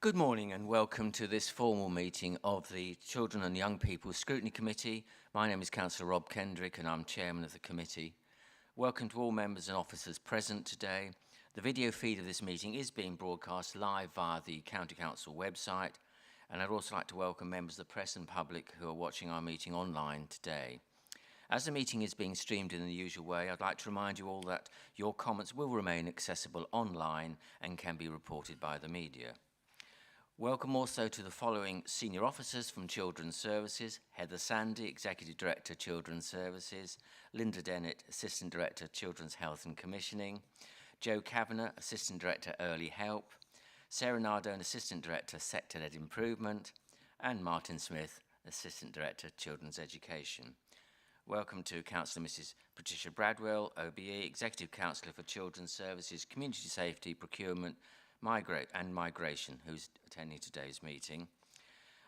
Good morning and welcome to this formal meeting of the Children and Young People Scrutiny Committee. My name is Councillor Rob Kendrick and I'm Chairman of the committee. Welcome to all members and officers present today. The video feed of this meeting is being broadcast live via the County Council website, and I'd also like to welcome members of the press and public who are watching our meeting online today. As the meeting is being streamed in the usual way, I'd like to remind you all that your comments will remain accessible online and can be reported by the media. Welcome also to the following senior officers from Children's Services: Heather Sandy, Executive Director, Children's Services; Linda Dennett, Assistant Director, Children's Health and Commissioning; Joe Kavanagh, Assistant Director, Early Help; Sarah Nardone, Assistant Director, Sector-Led Improvement; and Martin Smith, Assistant Director, Children's Education. Welcome to Councillor Mrs. Patricia Bradwell, OBE, Executive Councillor for Children's Services, Community Safety, Procurement, and Migration, who's attending today's meeting.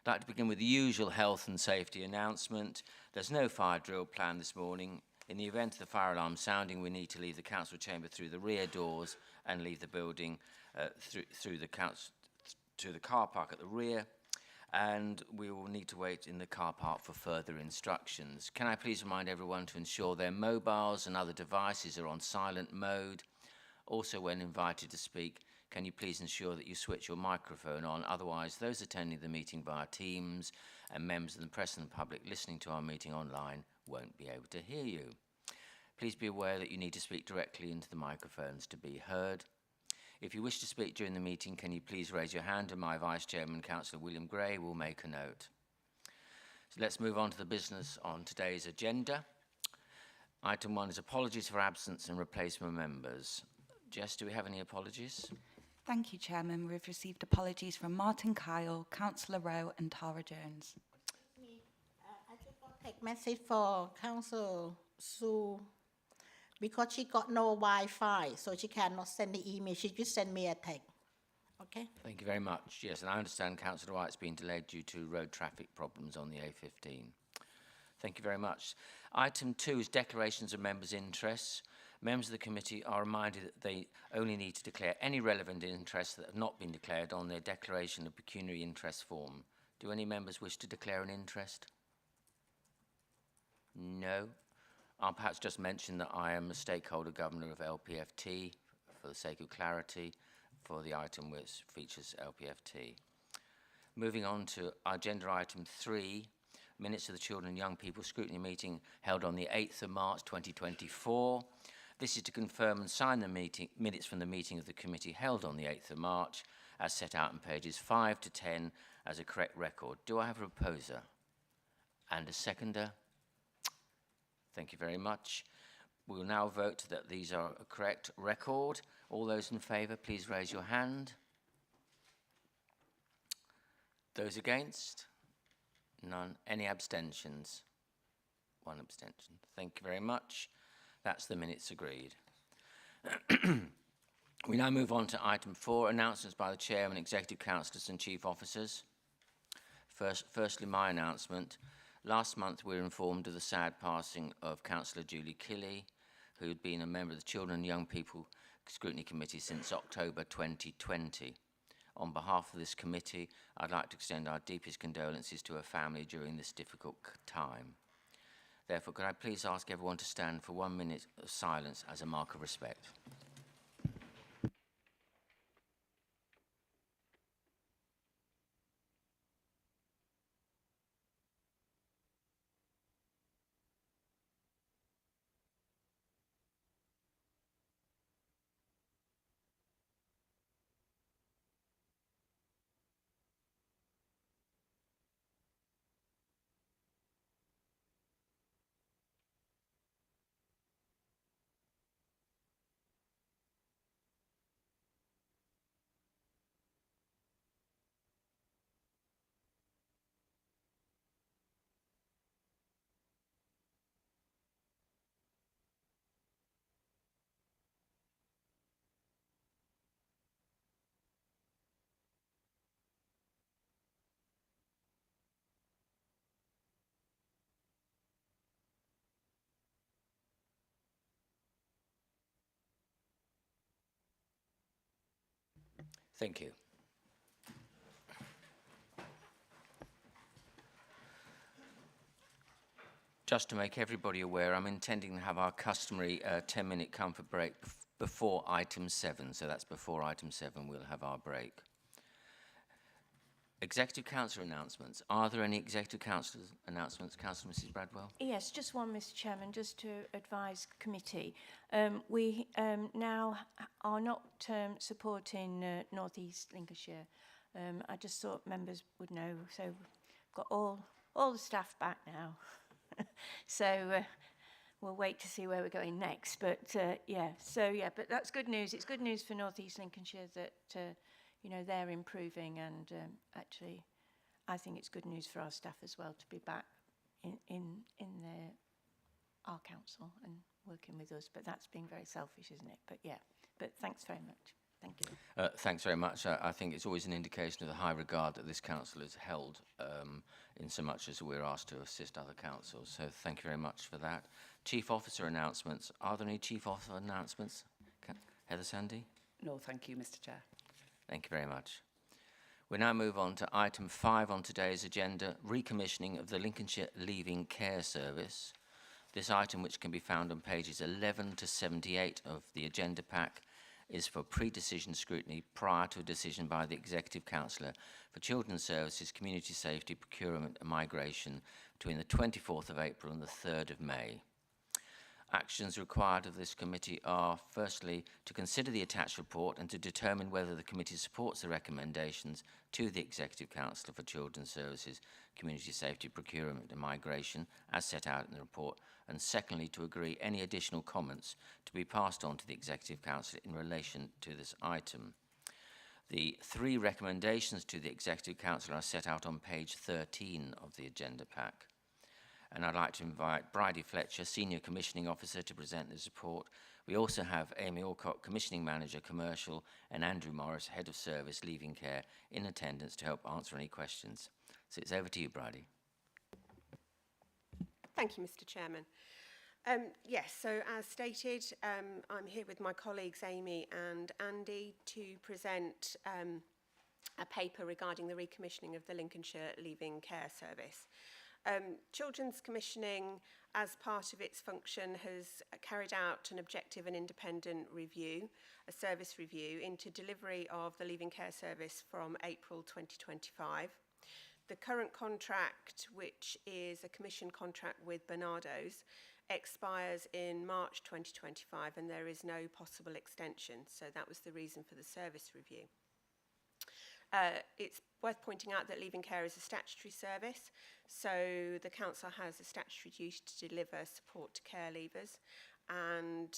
I'd like to begin with the usual health and safety announcement. There's no fire drill planned this morning. In the event of the fire alarm sounding, we need to leave the council chamber through the rear doors and leave the building through the council to the car park at the rear, and we will need to wait in the car park for further instructions. Can I please remind everyone to ensure their mobiles and other devices are on silent mode? Also, when invited to speak, can you please ensure that you switch your microphone on? Otherwise, those attending the meeting via Teams and members of the press and the public listening to our meeting online won't be able to hear you. Please be aware that you need to speak directly into the microphones to be heard. If you wish to speak during the meeting, can you please raise your hand, and my Vice Chairman, Councillor William Gray, will make a note. So let's move on to the business on today's agenda. Item 1 is apologies for absence and replacement members. Jess, do we have any apologies? Thank you, Chairman. We've received apologies from Martin Kyle, Councillor Rowe and Tara Jones. I just want to take message for Council Sue, because she got no Wi-Fi, so she cannot send the email. She just send me a text. Okay? Thank you very much. Yes, and I understand Councillor White's been delayed due to road traffic problems on the A15. Thank you very much. Item 2 is declarations of members' interests. Members of the committee are reminded that they only need to declare any relevant interests that have not been declared on their declaration of pecuniary interest form. Do any members wish to declare an interest? No. I'll perhaps just mention that I am a stakeholder governor of LPFT for the sake of clarity for the item which features LPFT. Moving on to agenda item 3, minutes of the Children and Young People Scrutiny meeting held on the 8th of March 2024. This is to confirm and sign the minutes from the meeting of the committee held on the 8th of March as set out in pages 5 to 10 as a correct record. Do I have a proposer and a seconder? Thank you very much. We will now vote that these are a correct record. All those in favour, please raise your hand. Those against? None. Any abstentions? One abstention. Thank you very much. That's the minutes agreed. We now move on to item 4, announcements by the Chairman, Executive Councillors and Chief Officers. Firstly, my announcement. Last month, we were informed of the sad passing of Councillor Julie Killey, who had been a member of the Children and Young People Scrutiny Committee since October 2020. On behalf of this committee, I'd like to extend our deepest condolences to her family during this difficult time. Therefore, could I please ask everyone to stand for 1 minute of silence as a mark of respect? Thank you. Just to make everybody aware, I'm intending to have our customary 10-minute comfort break before item 7. So that's before item 7, we'll have our break. Executive Council announcements. Are there any Executive Council announcements? Councillor Mrs Bradwell? Yes, just one, Mr Chairman, just to advise committee. We now are not supporting North East Lincolnshire. I just thought members would know. So we've got all the staff back now. So we'll wait to see where we're going next. But but that's good news. It's good news for North East Lincolnshire that you know, they're improving, and actually I think it's good news for our staff as well to be back in our council and working with us. But that's being very selfish, isn't it? But yeah, but thanks very much. Thank you. Thanks very much. I think it's always an indication of the high regard that this council has held in so much as we're asked to assist other councils. So thank you very much for that. Chief Officer announcements. Are there any Chief Officer announcements? Heather Sandy? No, thank you, Mr Chair. Thank you very much. We now move on to item 5 on today's agenda, recommissioning of the Lincolnshire Leaving Care Service. This item, which can be found on pages 11 to 78 of the agenda pack, is for pre-decision scrutiny prior to a decision by the Executive Councillor for Children's Services, Community Safety, Procurement and Migration between the 24th of April and the 3rd of May. Actions required of this committee are, firstly, to consider the attached report and to determine whether the committee supports the recommendations to the Executive Councillor for Children's Services, Community Safety, Procurement and Migration, as set out in the report, and secondly, to agree any additional comments to be passed on to the Executive Councillor in relation to this item. The 3 recommendations to the Executive Councillor are set out on page 13 of the agenda pack. And I'd like to invite Bridie Fletcher, Senior Commissioning Officer, to present this report. We also have Amy Alcott, Commissioning Manager, Commercial, and Andrew Morris, Head of Service, Leaving Care, in attendance to help answer any questions. So it's over to you, Bridie. Thank you, Mr Chairman. Yes, so as stated, I'm here with my colleagues Amy and Andy to present a paper regarding the recommissioning of the Lincolnshire Leaving Care Service. Children's Commissioning, as part of its function, has carried out an objective and independent review, a service review, into delivery of the Leaving Care Service from April 2025. The current contract, which is a commission contract with Bernardo's, expires in March 2025 and there is no possible extension. So that was the reason for the service review. It's worth pointing out that Leaving Care is a statutory service, so the council has a statutory duty to deliver support to care leavers, and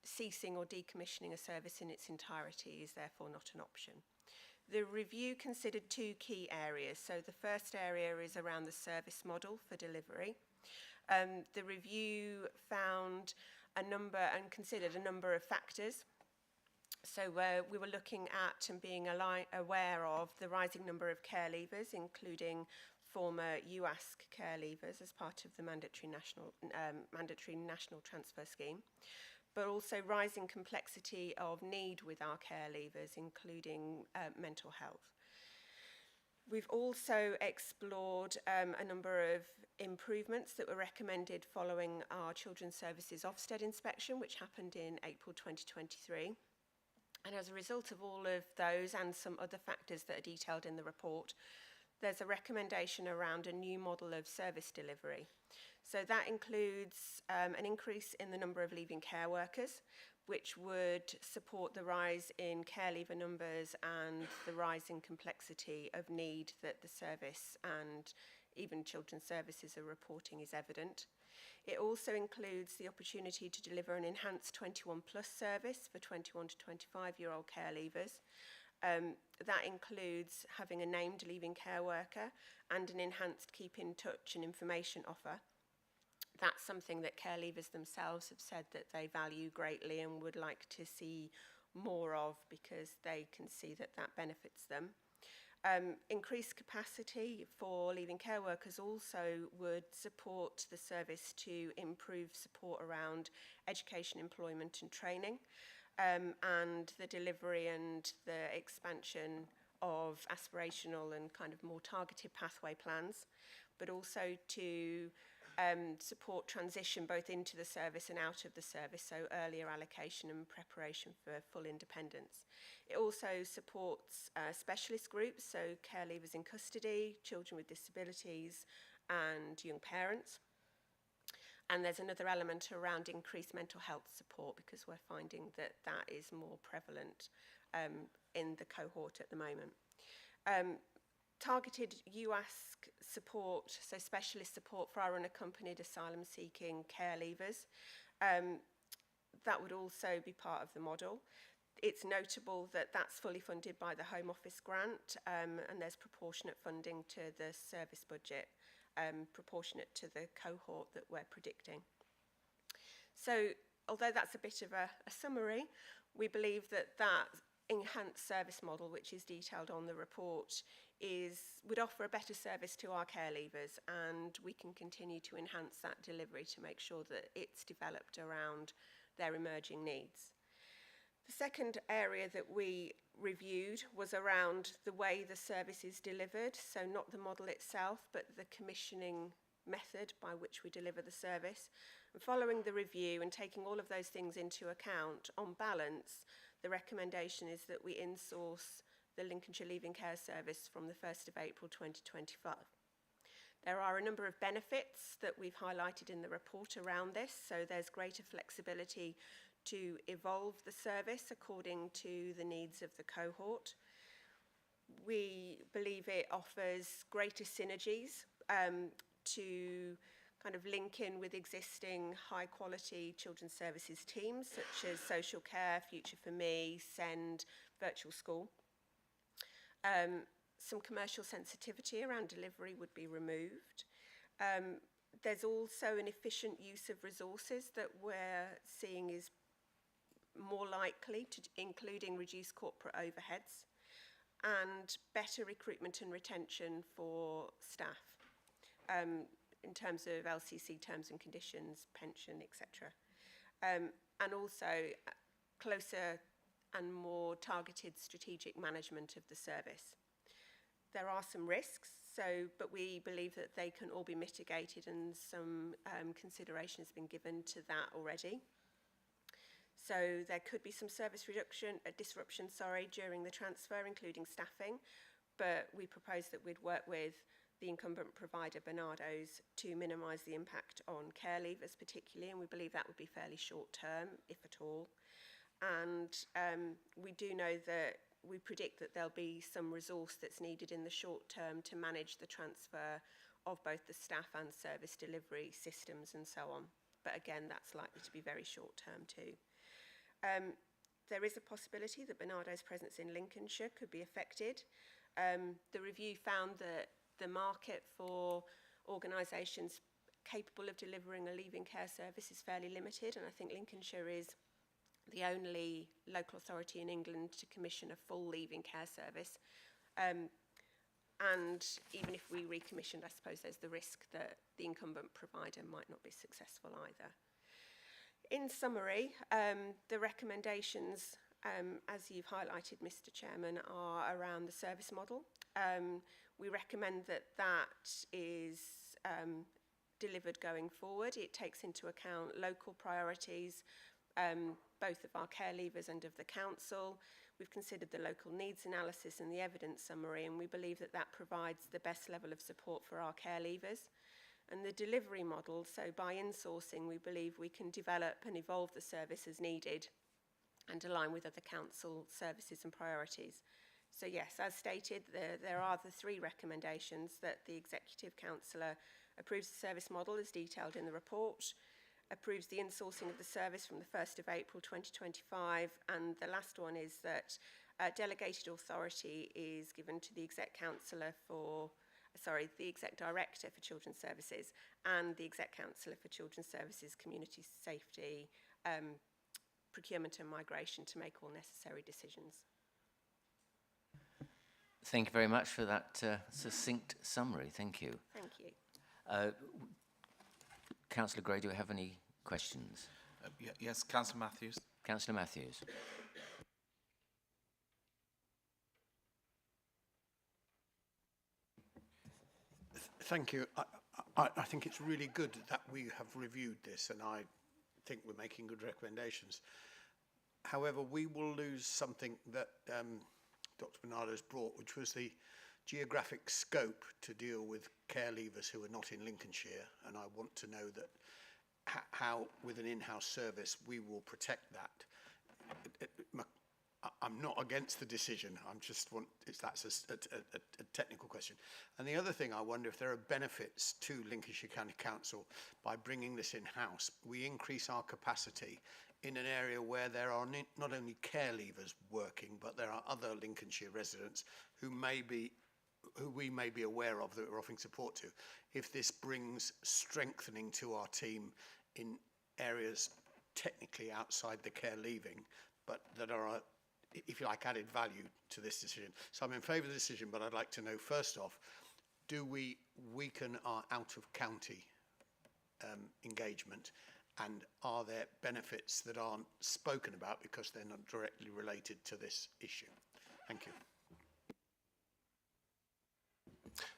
ceasing or decommissioning a service in its entirety is therefore not an option. The review considered 2 key areas. So the first area is around the service model for delivery. The review found a number and considered a number of factors. So we were looking at and being aware of the rising number of care leavers, including former UASC care leavers as part of the mandatory national transfer scheme, but also rising complexity of need with our care leavers, including mental health. We've also explored a number of improvements that were recommended following our Children's Services Ofsted inspection, which happened in April 2023. And as a result of all of those and some other factors that are detailed in the report, there's a recommendation around a new model of service delivery. So that includes an increase in the number of leaving care workers, which would support the rise in care leaver numbers and the rising complexity of need that the service and even Children's Services are reporting is evident. It also includes the opportunity to deliver an enhanced 21 plus service for 21 to 25-year-old care leavers. That includes having a named leaving care worker and an enhanced keep in touch and information offer. That's something that care leavers themselves have said that they value greatly and would like to see more of, because they can see that that benefits them. Increased capacity for leaving care workers also would support the service to improve support around education, employment and training, and the delivery and the expansion of aspirational and kind of more targeted pathway plans, but also to support transition both into the service and out of the service, so earlier allocation and preparation for full independence. It also supports specialist groups, so care leavers in custody, children with disabilities and young parents. And there's another element around increased mental health support, because we're finding that that is more prevalent in the cohort at the moment. Targeted UASC support, so specialist support for our unaccompanied asylum-seeking care leavers, that would also be part of the model. It's notable that that's fully funded by the Home Office grant, and there's proportionate funding to the service budget, proportionate to the cohort that we're predicting. So, although that's a bit of a summary, we believe that that enhanced service model, which is detailed on the report, would offer a better service to our care leavers, and we can continue to enhance that delivery to make sure that it's developed around their emerging needs. The second area that we reviewed was around the way the service is delivered, so not the model itself, but the commissioning method by which we deliver the service. And following the review and taking all of those things into account, on balance, the recommendation is that we insource the Lincolnshire Leaving Care Service from the 1st of April 2025. There are a number of benefits that we've highlighted in the report around this, so there's greater flexibility to evolve the service according to the needs of the cohort. We believe it offers greater synergies to kind of link in with existing high quality children's services teams such as social care, Future for Me, SEND, virtual school. Some commercial sensitivity around delivery would be removed. There's also an efficient use of resources that we're seeing is more likely, including reduced corporate overheads and better recruitment and retention for staff in terms of LCC terms and conditions, pension, etc. And also closer and more targeted strategic management of the service. There are some risks, but we believe that they can all be mitigated, and some consideration has been given to that already. So there could be some service disruption during the transfer, including staffing, but we propose that we'd work with the incumbent provider, Bernardo's, to minimise the impact on care leavers particularly, and we believe that would be fairly short term, if at all. And we do know that we predict that there'll be some resource that's needed in the short term to manage the transfer of both the staff and service delivery systems and so on. But again, that's likely to be very short term too. There is a possibility that Bernardo's presence in Lincolnshire could be affected. The review found that the market for organisations capable of delivering a leaving care service is fairly limited, and I think Lincolnshire is the only local authority in England to commission a full leaving care service. And even if we recommissioned, I suppose there's the risk that the incumbent provider might not be successful either. In summary, the recommendations, as you've highlighted, Mr. Chairman, are around the service model. We recommend that that is delivered going forward. It takes into account local priorities, both of our care leavers and of the council. We've considered the local needs analysis and the evidence summary, and we believe that that provides the best level of support for our care leavers. And the delivery model, so by insourcing, we believe we can develop and evolve the service as needed and align with other council services and priorities. So yes, as stated, there are the three recommendations: that the Executive Councillor approves the service model as detailed in the report, approves the insourcing of the service from the 1st of April 2025, and the last one is that delegated authority is given to the Exec Director for Children's Services and the Exec Councillor for Children's Services, Community Safety, Procurement and Migration to make all necessary decisions. Thank you very much for that succinct summary. Thank you. Thank you. Councillor Gray, do you have any questions? Yes, Councillor Matthews. Councillor Matthews. Thank you. I think it's really good that we have reviewed this, and I think we're making good recommendations. However, we will lose something that Dr. Bernardo's brought, which was the geographic scope to deal with care leavers who are not in Lincolnshire, and I want to know that how, with an in-house service, we will protect that. I'm not against the decision. That's a technical question. And the other thing, I wonder if there are benefits to Lincolnshire County Council by bringing this in-house. We increase our capacity in an area where there are not only care leavers working, but there are other Lincolnshire residents who we may be aware of that we're offering support to. If this brings strengthening to our team in areas technically outside the care leaving, but that are, if you like, added value to this decision. So I'm in favour of the decision, but I'd like to know, first off, do we weaken our out-of-county engagement? And are there benefits that aren't spoken about because they're not directly related to this issue? Thank you.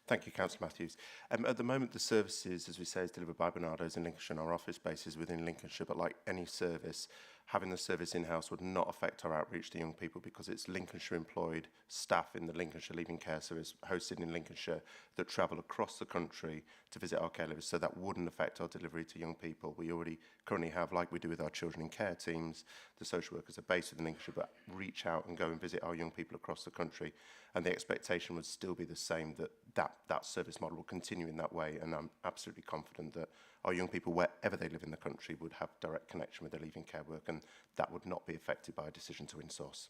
Thank you, Councillor Matthews. At the moment, the services, as we say, is delivered by Bernardo's in Lincolnshire, and our office base is within Lincolnshire, but like any service, having the service in-house would not affect our outreach to young people because it's Lincolnshire employed staff in the Lincolnshire Leaving Care Service hosted in Lincolnshire that travel across the country to visit our care leavers, so that wouldn't affect our delivery to young people. We already currently have, like we do with our children in care teams, the social workers are based within Lincolnshire, but reach out and go and visit our young people across the country. And the expectation would still be the same, that service model will continue in that way, and I'm absolutely confident that our young people, wherever they live in the country, would have direct connection with their leaving care work, and that would not be affected by a decision to insource.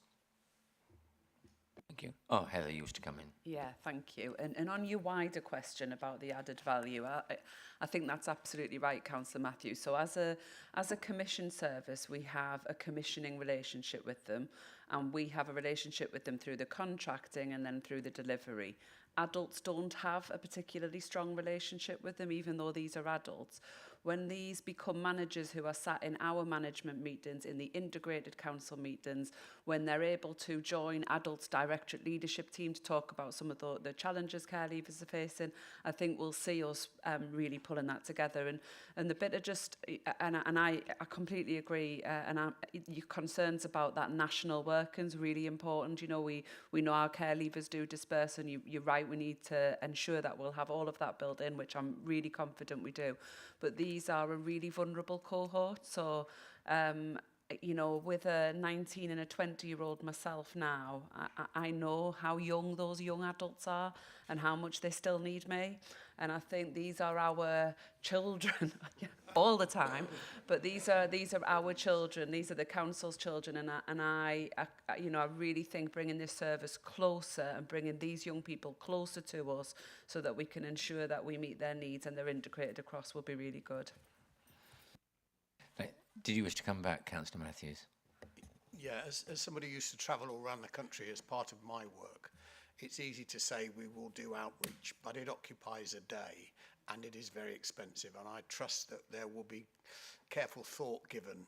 Thank you. Oh, Heather, you wish to come in. Yeah, thank you. And on your wider question about the added value, I think that's absolutely right, Councillor Matthews. So as a commission service, we have a commissioning relationship with them, and we have a relationship with them through the contracting and then through the delivery. Adults don't have a particularly strong relationship with them, even though these are adults. When these become managers who are sat in our management meetings, in the integrated council meetings, when they're able to join adults' directorate leadership team to talk about some of the challenges care leavers are facing, I think we'll see us really pulling that together. And the bit of just, and I completely agree, your concerns about that national working is really important. You know, we know our care leavers do disperse, and you're right, we need to ensure that we'll have all of that built in, which I'm really confident we do. But these are a really vulnerable cohort. So, you know, with a 19 and a 20-year-old myself now, I know how young those young adults are and how much they still need me. And I think these are our children all the time. But these are our children. These are the council's children. And I you know, I really think bringing this service closer and bringing these young people closer to us so that we can ensure that we meet their needs and they're integrated across will be really good. Did you wish to come back, Councillor Matthews? Yeah, as somebody who used to travel all around the country as part of my work, it's easy to say we will do outreach, but it occupies a day and it is very expensive. And I trust that there will be careful thought given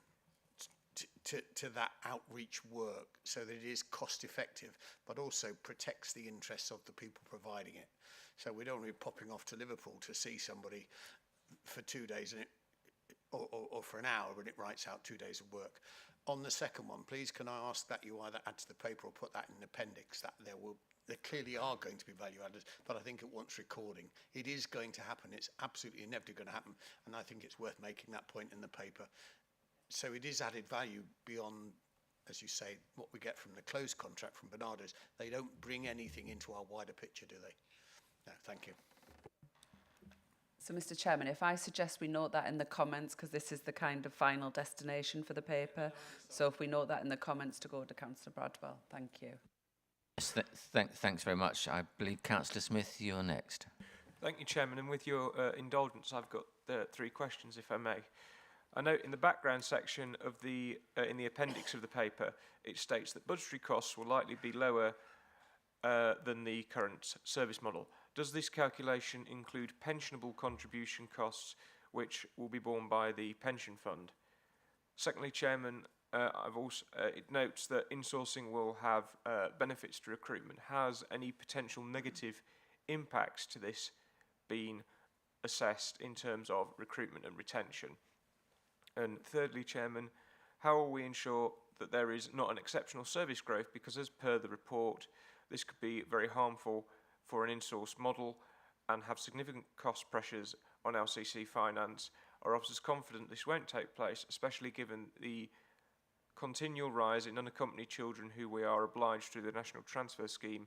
to that outreach work so that it is cost effective, but also protects the interests of the people providing it. So we don't want to be popping off to Liverpool to see somebody for 2 days and or for an hour when it writes out 2 days of work. On the second one, please can I ask that you either add to the paper or put that in an appendix, that there clearly are going to be value added, but I think it wants recording. It is going to happen. It's absolutely inevitably going to happen, and I think it's worth making that point in the paper. So it is added value beyond, as you say, what we get from the closed contract from Bernardo's. They don't bring anything into our wider picture, do they? No, thank you. So, Mr. Chairman, if I suggest we note that in the comments, because this is the kind of final destination for the paper, so if we note that in the comments to go to Councillor Bradwell. Thank you. Yes, thanks very much. I believe Councillor Smith, you're next. Thank you, Chairman. And with your indulgence, I've got 3 questions, if I may. I note in the background section of the in the appendix of the paper, it states that budgetary costs will likely be lower than the current service model. Does this calculation include pensionable contribution costs, which will be borne by the pension fund? Secondly, Chairman, it notes that insourcing will have benefits to recruitment. Has any potential negative impacts to this been assessed in terms of recruitment and retention? And thirdly, Chairman, how will we ensure that there is not an exceptional service growth, because as per the report, this could be very harmful for an in-source model and have significant cost pressures on LCC finance? Are officers confident this won't take place, especially given the continual rise in unaccompanied children who we are obliged through the National Transfer Scheme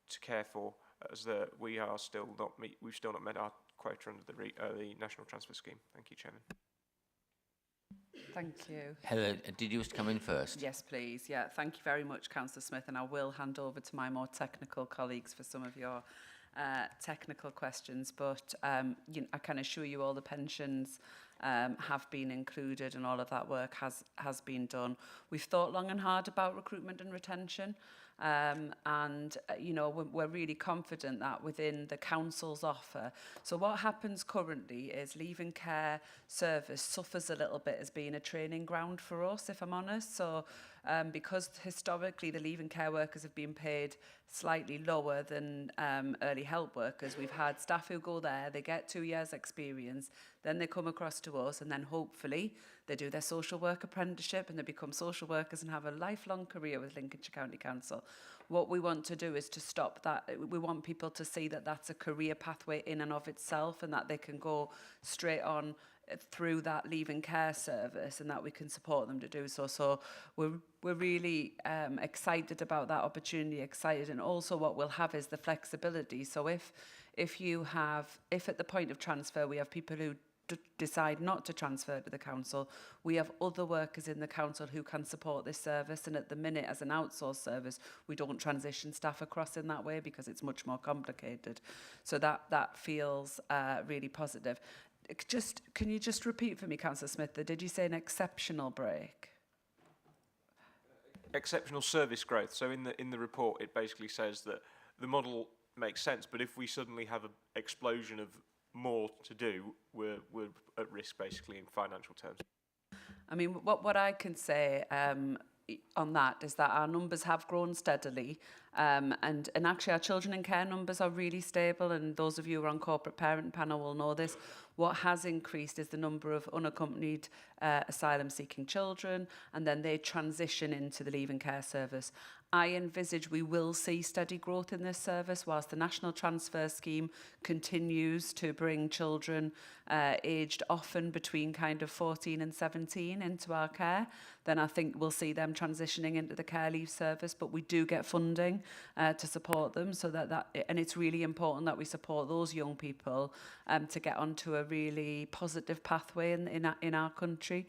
to care for, as we've still not met our quota under the National Transfer Scheme? Thank you, Chairman. Thank you. Heather, did you wish to come in first? Yes, please. Yeah, thank you very much, Councillor Smith, and I will hand over to my more technical colleagues for some of your technical questions. But I can assure you all the pensions have been included and all of that work has been done. We've thought long and hard about recruitment and retention. We're really confident that within the council's offer. So what happens currently is leaving care service suffers a little bit as being a training ground for us, if I'm honest. So because historically the leaving care workers have been paid slightly lower than early help workers, we've had staff who go there, they get 2 years experience, then they come across to us, and then hopefully they do their social work apprenticeship and they become social workers and have a lifelong career with Lincolnshire County Council. What we want to do is to stop that. We want people to see that that's a career pathway in and of itself, and that they can go straight on through that leaving care service, and that we can support them to do so. So we're really excited about that opportunity, and also what we'll have is the flexibility. So if at the point of transfer we have people who decide not to transfer to the council, we have other workers in the council who can support this service. And at the minute, as an outsourced service, we don't transition staff across in that way because it's much more complicated. So that feels really positive. Can you just repeat for me, Councillor Smith, did you say an exceptional break? Exceptional service growth. So in the report, it basically says that the model makes sense, but if we suddenly have an explosion of more to do, we're at risk basically in financial terms. I mean, what I can say on that is that our numbers have grown steadily, and actually our children in care numbers are really stable, and those of you who are on corporate parent panel will know this. What has increased is the number of unaccompanied asylum seeking children, and then they transition into the leaving care service. I envisage we will see steady growth in this service whilst the National Transfer Scheme continues to bring children aged often between kind of 14 and 17 into our care. Then I think we'll see them transitioning into the care leave service, but we do get funding to support them, so and it's really important that we support those young people to get onto a really positive pathway in our country.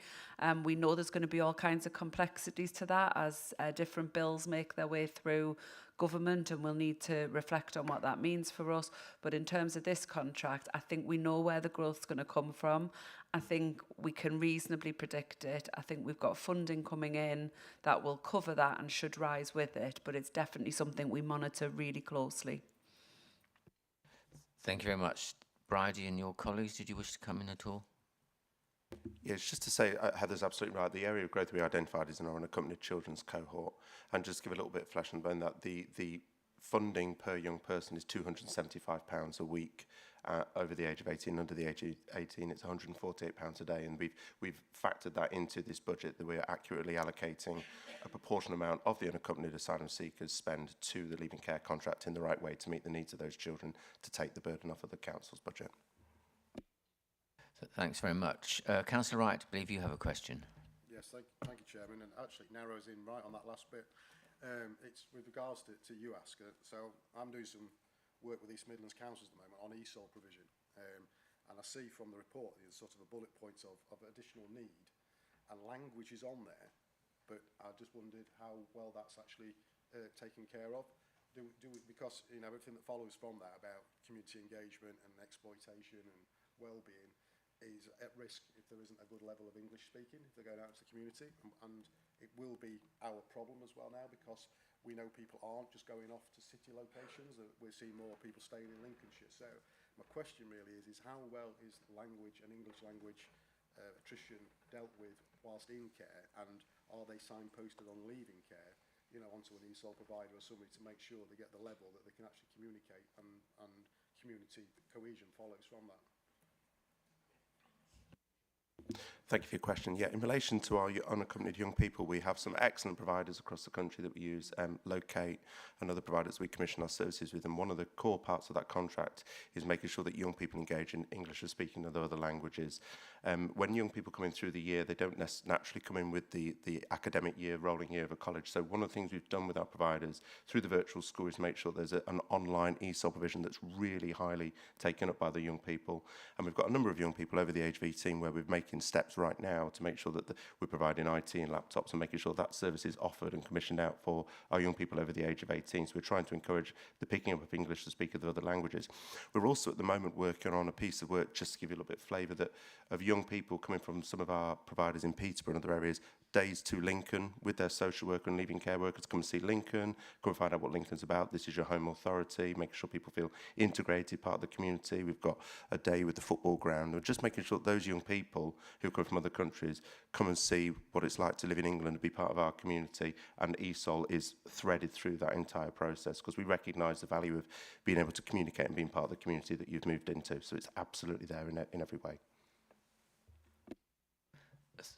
We know there's going to be all kinds of complexities to that as different bills make their way through government, and we'll need to reflect on what that means for us. But in terms of this contract, I think we know where the growth's going to come from. I think we can reasonably predict it. I think we've got funding coming in that will cover that and should rise with it, but it's definitely something we monitor really closely. Thank you very much. Bridie and your colleagues, did you wish to come in at all? Yes, just to say, Heather's absolutely right. The area of growth we identified is in our unaccompanied children's cohort. And just give a little bit of flesh on the bone that the funding per young person is £275 a week over the age of 18. Under the age of 18, it's £148 a day. And we've factored that into this budget, that we're accurately allocating a proportionate amount of the unaccompanied asylum seekers' spend to the leaving care contract in the right way to meet the needs of those children, to take the burden off of the council's budget. So thanks very much. Councillor Wright, I believe you have a question. Yes, thank you, Chairman, and actually narrows in right on that last bit. It's with regards to UASC. So I'm doing some work with East Midlands Councils at the moment on ESOL provision, and I see from the report there's sort of a bullet points of additional need, and language is on there, but I just wondered how well that's actually taken care of. Because everything that follows from that about community engagement and exploitation and well-being is at risk if there isn't a good level of English speaking, if they're going out to the community. And it will be our problem as well now, because we know people aren't just going off to city locations. We're seeing more people staying in Lincolnshire. So my question really is how well is language and English language attrition dealt with whilst in care, and are they signposted on leaving care, onto an ESOL provider or somebody to make sure they get the level that they can actually communicate, and community cohesion follows from that? Thank you for your question. Yeah, in relation to our unaccompanied young people, we have some excellent providers across the country that we use, Locate and other providers we commission our services with. And one of the core parts of that contract is making sure that young people engage in English as speaking other languages. When young people come in through the year, they don't naturally come in with the academic year, rolling year of a college. So one of the things we've done with our providers through the virtual school is make sure there's an online ESOL provision that's really highly taken up by the young people. And we've got a number of young people over the age of 18 where we're making steps right now to make sure that we're providing IT and laptops and making sure that service is offered and commissioned out for our young people over the age of 18. So we're trying to encourage the picking up of English to speak of other languages. We're also at the moment working on a piece of work, just to give you a little bit of flavour, of young people coming from some of our providers in Peterborough and other areas, days to Lincoln with their social worker and leaving care workers, come and see Lincoln, come and find out what Lincoln's about. This is your home authority, making sure people feel integrated, part of the community. We've got a day with the football ground, or just making sure that those young people who come from other countries come and see what it's like to live in England and be part of our community. And ESOL is threaded through that entire process because we recognise the value of being able to communicate and being part of the community that you've moved into. So it's absolutely there in every way.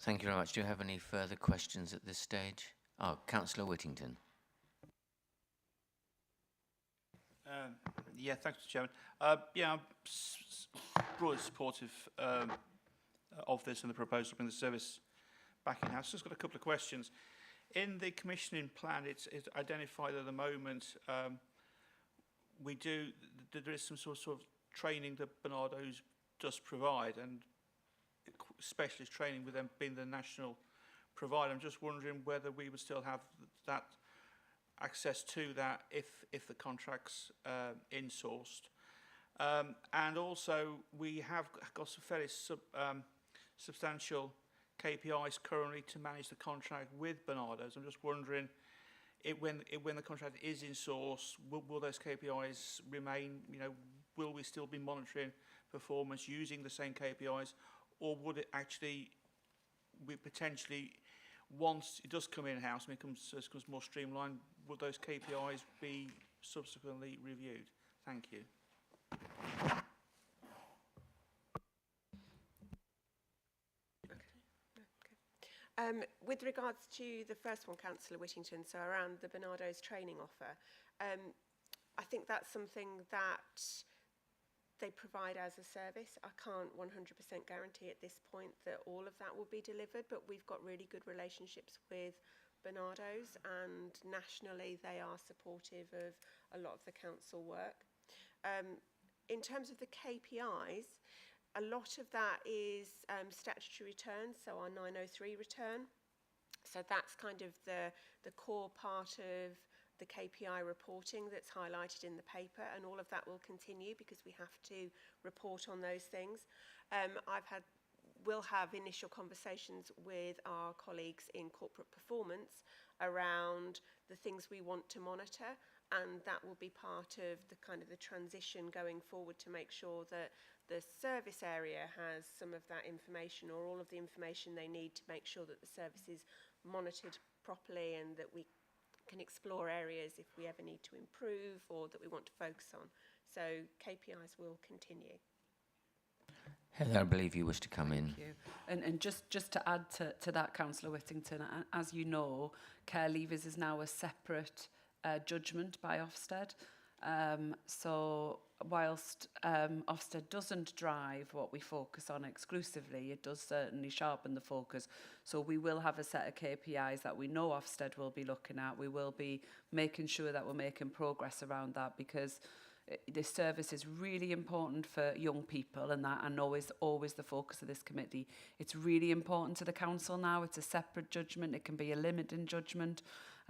Thank you very much. Do you have any further questions at this stage? Oh, Councillor Whittington. Yeah, thanks, Mr. Chairman. Yeah, I'm broadly supportive of this and the proposal to bring the service back in-house. Just got a couple of questions. In the commissioning plan, it's identified at the moment there is some sort of training that Bernardo's does provide, and specialist training with them being the national provider. I'm just wondering whether we would still have that access to that if the contract's insourced. And also we have got some fairly substantial KPIs currently to manage the contract with Bernardo's. I'm just wondering when the contract is insourced, will those KPIs remain? You know, will we still be monitoring performance using the same KPIs, or would it actually, we potentially, once it does come in-house and it becomes more streamlined, would those KPIs be subsequently reviewed? Thank you. With regards to the first one, Councillor Whittington, so around the Bernardo's training offer, I think that's something that they provide as a service. I can't 100% guarantee at this point that all of that will be delivered, but we've got really good relationships with Bernardo's, and nationally they are supportive of a lot of the council work. In terms of the KPIs, a lot of that is statutory returns, so our 903 return. So that's kind of the core part of the KPI reporting that's highlighted in the paper, and all of that will continue because we have to report on those things. We'll have initial conversations with our colleagues in corporate performance around the things we want to monitor, and that will be part of the kind of the transition going forward to make sure that the service area has some of that information, or all of the information they need to make sure that the service is monitored properly, and that we can explore areas if we ever need to improve or that we want to focus on. So KPIs will continue. Heather, I believe you wish to come in. Thank you. And just to add to that, Councillor Whittington, as you know, care leavers is now a separate judgment by Ofsted. So whilst Ofsted doesn't drive what we focus on exclusively, it does certainly sharpen the focus. So we will have a set of KPIs that we know Ofsted will be looking at. We will be making sure that we're making progress around that, because this service is really important for young people, and that I know is always the focus of this committee. It's really important to the council now. It's a separate judgment. It can be a limiting judgment,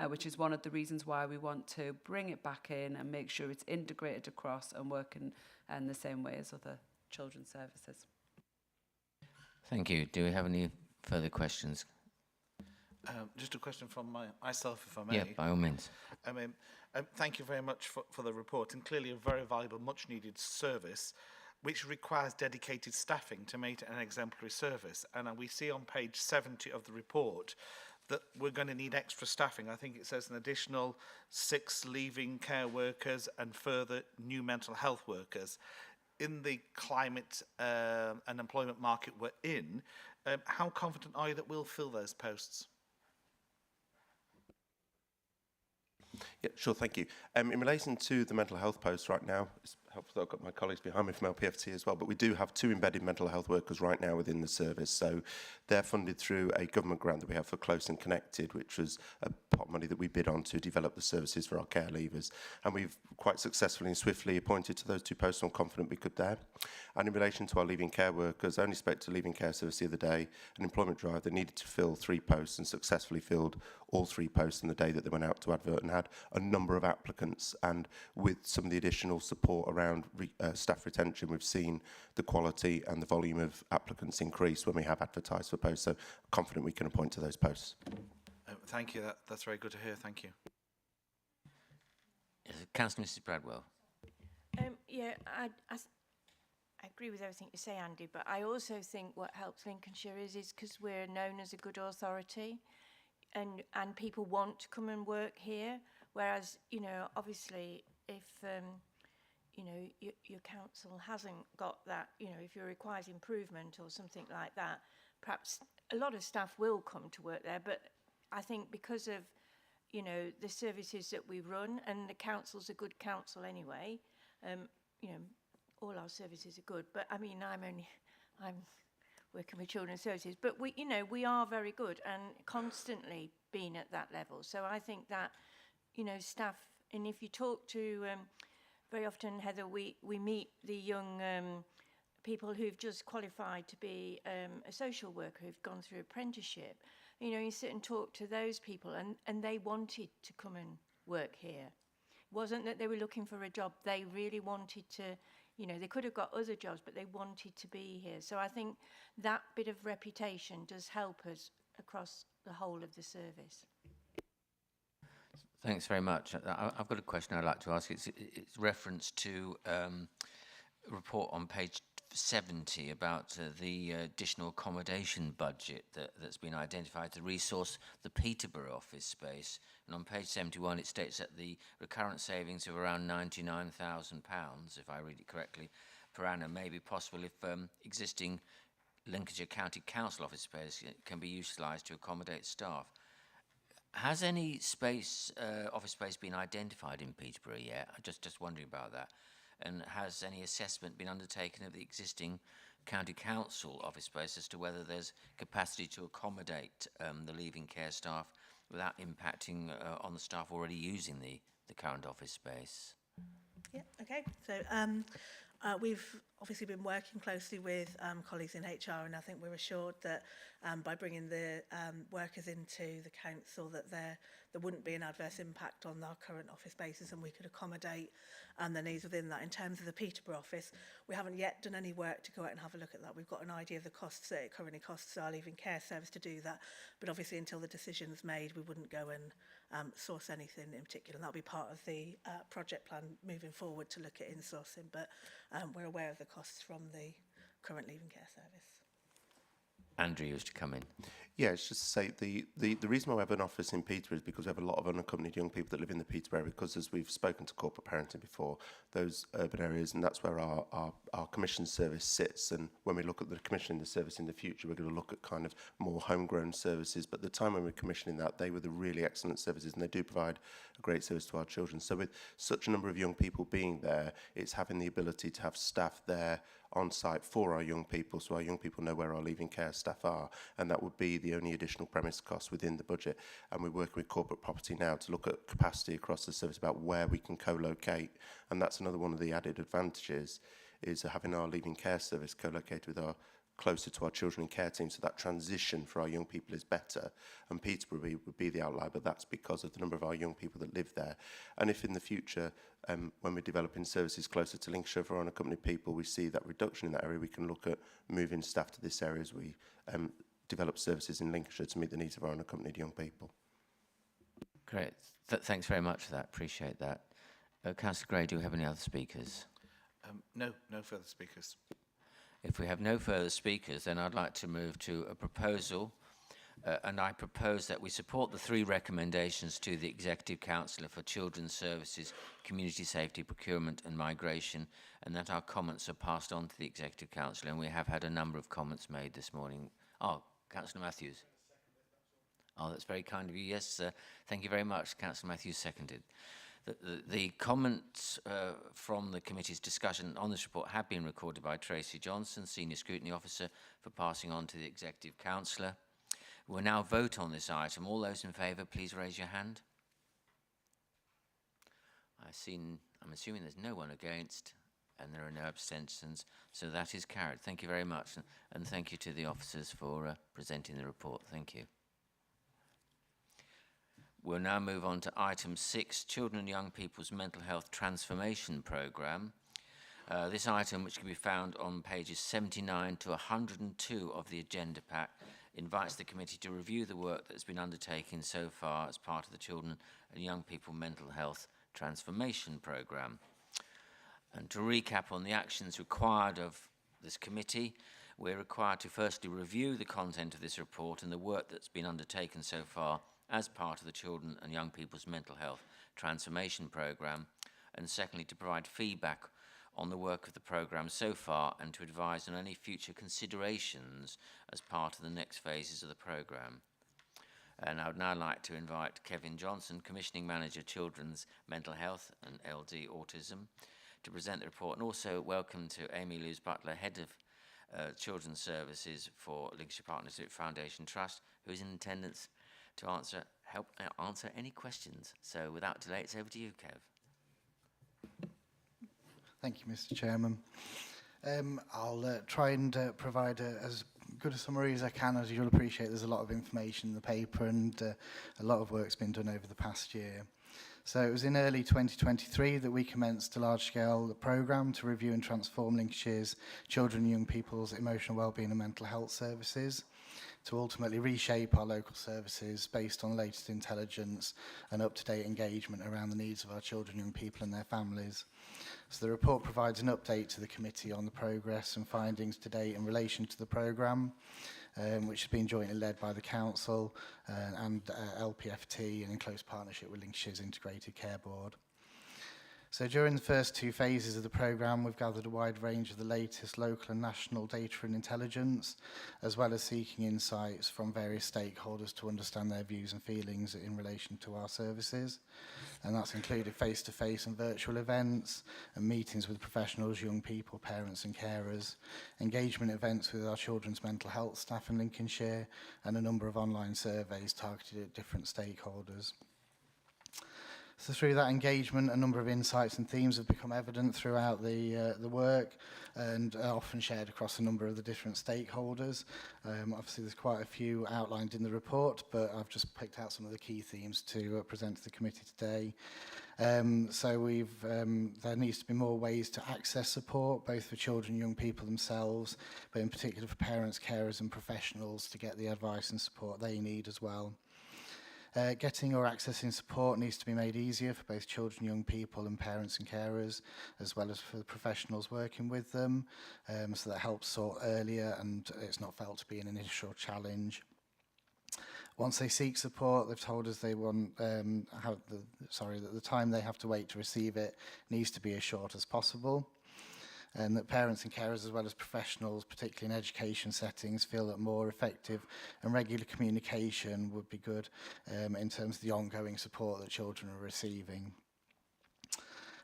which is one of the reasons why we want to bring it back in and make sure it's integrated across and working in the same way as other children's services. Thank you. Do we have any further questions? Just a question from myself, if I may. Yeah, by all means. Thank you very much for the report, and clearly a very valuable, much-needed service, which requires dedicated staffing to make it an exemplary service. And we see on page 70 of the report that we're going to need extra staffing. I think it says an additional 6 leaving care workers and further new mental health workers. In the climate and employment market we're in, How confident are you that we'll fill those posts? Yeah, sure, thank you. In relation to the mental health posts right now, it's helpful that I've got my colleagues behind me from LPFT as well, but we do have 2 embedded mental health workers right now within the service. So they're funded through a government grant that we have for Close and Connected, which was a pot of money that we bid on to develop the services for our care leavers. And we've quite successfully and swiftly appointed to those 2 posts, so I'm confident we could there. And in relation to our leaving care workers, I only spoke to Leaving Care Service the other day, an employment drive that needed to fill 3 posts and successfully filled all 3 posts on the day that they went out to advert and had a number of applicants. And with some of the additional support around staff retention, we've seen the quality and the volume of applicants increase when we have advertised for posts. So confident we can appoint to those posts. Thank you. That's very good to hear. Thank you. Councillor Mrs Bradwell. Yeah, I agree with everything you say, Andy, but I also think what helps Lincolnshire is because we're known as a good authority and people want to come and work here, whereas, you know, obviously if, you know, your council hasn't got that, you know, if it requires improvement or something like that, perhaps a lot of staff will come to work there, but I think because of, you know, the services that we run, and the council's a good council anyway, you know, all our services are good, but I mean, I'm working with children's services, but we, you know, we are very good and constantly been at that level. So I think that, you know, staff, and if you talk to, very often, Heather, we meet the young people who've just qualified to be a social worker, who've gone through apprenticeship. You know, you sit and talk to those people and they wanted to come and work here. It wasn't that they were looking for a job, they really wanted to, you know, they could have got other jobs, but they wanted to be here. So I think that bit of reputation does help us across the whole of the service. Thanks very much. I've got a question I'd like to ask. It's reference to a report on page 70 about the additional accommodation budget that's been identified to resource the Peterborough office space. And on page 71 it states that the recurrent savings of around £99,000, if I read it correctly, per annum may be possible if existing Lincolnshire County Council office space can be utilised to accommodate staff. Has any space, office space been identified in Peterborough yet? I'm just wondering about that. And has any assessment been undertaken of the existing county council office space as to whether there's capacity to accommodate the leaving care staff without impacting on the staff already using the current office space? Yeah, okay. So we've obviously been working closely with colleagues in HR, and I think we're assured that by bringing the workers into the council that there wouldn't be an adverse impact on our current office spaces, and we could accommodate the needs within that. In terms of the Peterborough office, we haven't yet done any work to go out and have a look at that. We've got an idea of the costs that it currently costs our leaving care service to do that, but obviously until the decision's made, we wouldn't go and source anything in particular, and that'll be part of the project plan moving forward to look at insourcing, but we're aware of the costs from the current leaving care service. Andrew used to come in. Yeah, it's just to say the reason why we have an office in Peterborough is because we have a lot of unaccompanied young people that live in the Peterborough area, because as we've spoken to corporate parenting before, those urban areas, and that's where our commission service sits. And when we look at the commissioning the service in the future, we're going to look at kind of more homegrown services. But the time when we're commissioning that, they were the really excellent services, and they do provide a great service to our children. So with such a number of young people being there, it's having the ability to have staff there on site for our young people, so our young people know where our leaving care staff are, and that would be the only additional premise cost within the budget. And we're working with corporate property now to look at capacity across the service about where we can co-locate, and that's another one of the added advantages, is having our leaving care service co-located with our closer to our children and care team, so that transition for our young people is better. And Peterborough would be the outlier, but that's because of the number of our young people that live there. And if in the future, when we're developing services closer to Lincolnshire for unaccompanied people, we see that reduction in that area, we can look at moving staff to this area as we develop services in Lincolnshire to meet the needs of our unaccompanied young people. Great. Thanks very much for that. Appreciate that. Councillor Gray, do we have any other speakers? No further speakers. If we have no further speakers, then I'd like to move to a proposal, and I propose that we support the 3 recommendations to the Executive Councillor for Children's Services, Community Safety, Procurement and Migration, and that our comments are passed on to the Executive Councillor, and we have had a number of comments made this morning Oh, Councillor Matthews. Oh, that's very kind of you. Yes, thank you very much. Councillor Matthews seconded. The comments from the committee's discussion on this report have been recorded by Tracy Johnson, Senior Scrutiny Officer, for passing on to the Executive Councillor. We'll now vote on this item. All those in favour, please raise your hand. I'm assuming there's no one against and there are no abstentions, so that is carried. Thank you very much, and thank you to the officers for presenting the report. Thank you. We'll now move on to item 6, Children and Young People's Mental Health Transformation Programme. This item, which can be found on pages 79 to 102 of the agenda pack, invites the committee to review the work that's been undertaken so far as part of the Children and Young People Mental Health Transformation Programme. And to recap on the actions required of this committee, we're required to firstly review the content of this report and the work that's been undertaken so far as part of the Children and Young People's Mental Health Transformation Programme, and secondly to provide feedback on the work of the programme so far and to advise on any future considerations as part of the next phases of the programme. And I would now like to invite Kevin Johnson, Commissioning Manager Children's Mental Health and LD Autism, to present the report, and also welcome to Amy Lewis Butler, Head of Children's Services for Lincolnshire Partnership Foundation Trust, who is in attendance to help answer any questions. So without delay, it's over to you, Kev. Thank you, Mr. Chairman. I'll try and provide as good a summary as I can. As you'll appreciate, there's a lot of information in the paper, and a lot of work's been done over the past year. So it was in early 2023 that we commenced a large-scale programme to review and transform Lincolnshire's children and young people's emotional wellbeing and mental health services, to ultimately reshape our local services based on the latest intelligence and up-to-date engagement around the needs of our children, young people and their families. So the report provides an update to the committee on the progress and findings to date in relation to the programme, which has been jointly led by the Council and LPFT, and in close partnership with Lincolnshire's Integrated Care Board. So during the first 2 phases of the programme, we've gathered a wide range of the latest local and national data and intelligence, as well as seeking insights from various stakeholders to understand their views and feelings in relation to our services. And that's included face-to-face and virtual events, and meetings with professionals, young people, parents and carers, engagement events with our children's mental health staff in Lincolnshire, and a number of online surveys targeted at different stakeholders. So through that engagement, a number of insights and themes have become evident throughout the work, and often shared across a number of the different stakeholders. Obviously, there's quite a few outlined in the report, but I've just picked out some of the key themes to present to the committee today. So there needs to be more ways to access support, both for children and young people themselves, but in particular for parents, carers and professionals to get the advice and support they need as well. Getting or accessing support needs to be made easier for both children, young people and parents and carers, as well as for the professionals working with them, so that helps sort earlier and it's not felt to be an initial challenge. Once they seek support, they've told us they want that the time they have to wait to receive it needs to be as short as possible. And that parents and carers, as well as professionals, particularly in education settings, feel that more effective and regular communication would be good in terms of the ongoing support that children are receiving.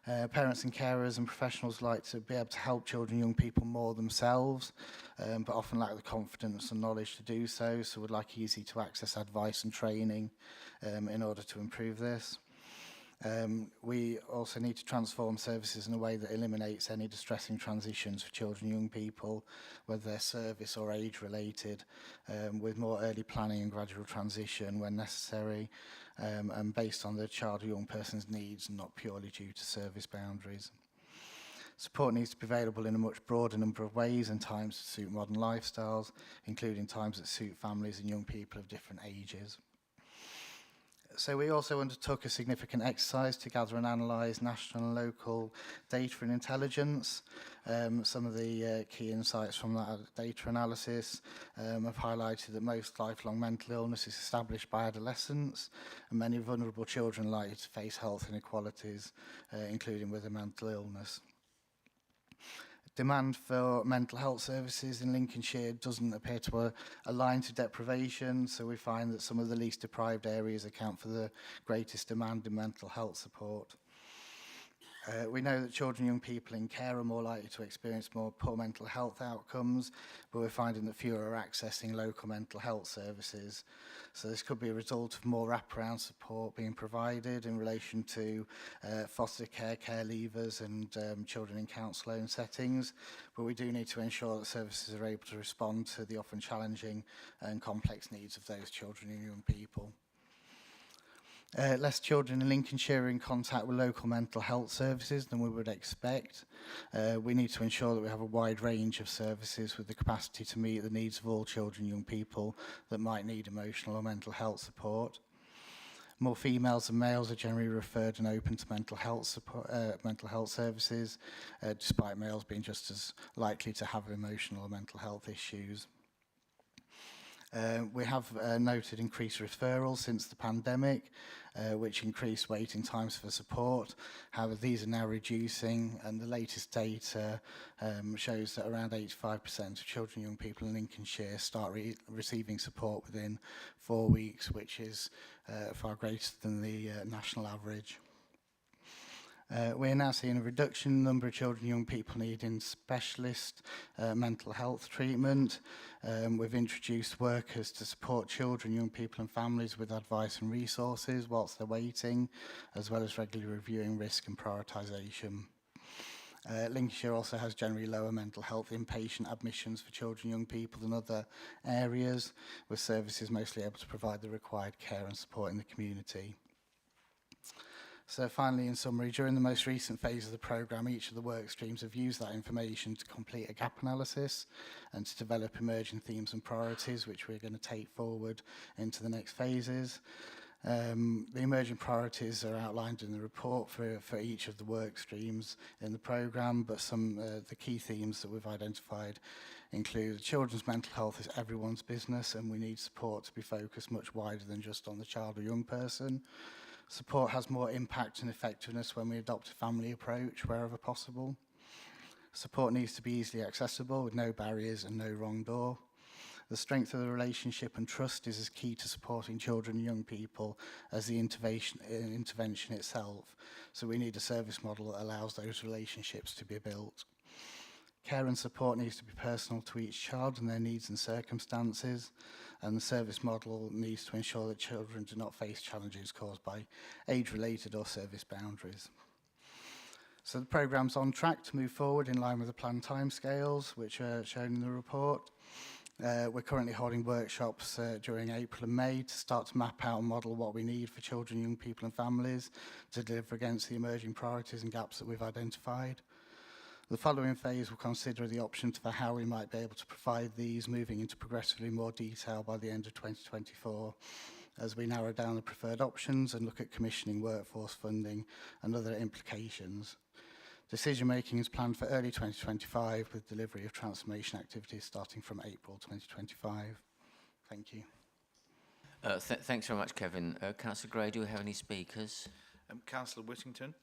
Parents and carers and professionals like to be able to help children and young people more themselves, but often lack the confidence and knowledge to do so, so would like easy to access advice and training in order to improve this. We also need to transform services in a way that eliminates any distressing transitions for children and young people, whether they're service or age related, with more early planning and gradual transition when necessary, and based on the child or young person's needs and not purely due to service boundaries. Support needs to be available in a much broader number of ways and times to suit modern lifestyles, including times that suit families and young people of different ages. So we also undertook a significant exercise to gather and analyse national and local data and intelligence. Some of the key insights from that data analysis have highlighted that most lifelong mental illness is established by adolescents, and many vulnerable children are likely to face health inequalities, including with a mental illness. Demand for mental health services in Lincolnshire doesn't appear to align to deprivation, so we find that some of the least deprived areas account for the greatest demand in mental health support. We know that children and young people in care are more likely to experience more poor mental health outcomes, but we're finding that fewer are accessing local mental health services. So this could be a result of more wraparound support being provided in relation to foster care, care leavers and children in council owned settings, but we do need to ensure that services are able to respond to the often challenging and complex needs of those children and young people. Less children in Lincolnshire are in contact with local mental health services than we would expect. We need to ensure that we have a wide range of services with the capacity to meet the needs of all children and young people that might need emotional or mental health support. More females than males are generally referred and open to mental health support, mental health services, despite males being just as likely to have emotional or mental health issues. We have noted increased referrals since the pandemic, which increased waiting times for support. However, these are now reducing, and the latest data shows that around 85% of children and young people in Lincolnshire start receiving support within 4 weeks, which is far greater than the national average. We're now seeing a reduction in the number of children and young people needing specialist mental health treatment. We've introduced workers to support children, young people and families with advice and resources whilst they're waiting, as well as regularly reviewing risk and prioritisation. Lincolnshire also has generally lower mental health inpatient admissions for children and young people than other areas, with services mostly able to provide the required care and support in the community. So finally, in summary, during the most recent phase of the programme, each of the work streams have used that information to complete a gap analysis and to develop emerging themes and priorities, which we're going to take forward into the next phases. The emerging priorities are outlined in the report for each of the work streams in the programme, but some the key themes that we've identified include children's mental health is everyone's business, and we need support to be focused much wider than just on the child or young person. Support has more impact and effectiveness when we adopt a family approach wherever possible. Support needs to be easily accessible with no barriers and no wrong door. The strength of the relationship and trust is as key to supporting children and young people as the intervention itself. So we need a service model that allows those relationships to be built. Care and support needs to be personal to each child and their needs and circumstances, and the service model needs to ensure that children do not face challenges caused by age-related or service boundaries. So the programme's on track to move forward in line with the planned timescales, which are shown in the report. We're currently holding workshops during April and May to start to map out and model what we need for children, young people and families to deliver against the emerging priorities and gaps that we've identified. The following phase will consider the options for how we might be able to provide these, moving into progressively more detail by the end of 2024, as we narrow down the preferred options and look at commissioning, workforce funding and other implications. Decision making is planned for early 2025, with delivery of transformation activities starting from April 2025. Thank you. Thanks very much, Kevin. Councillor Gray, do we have any speakers? Councillor Whittington.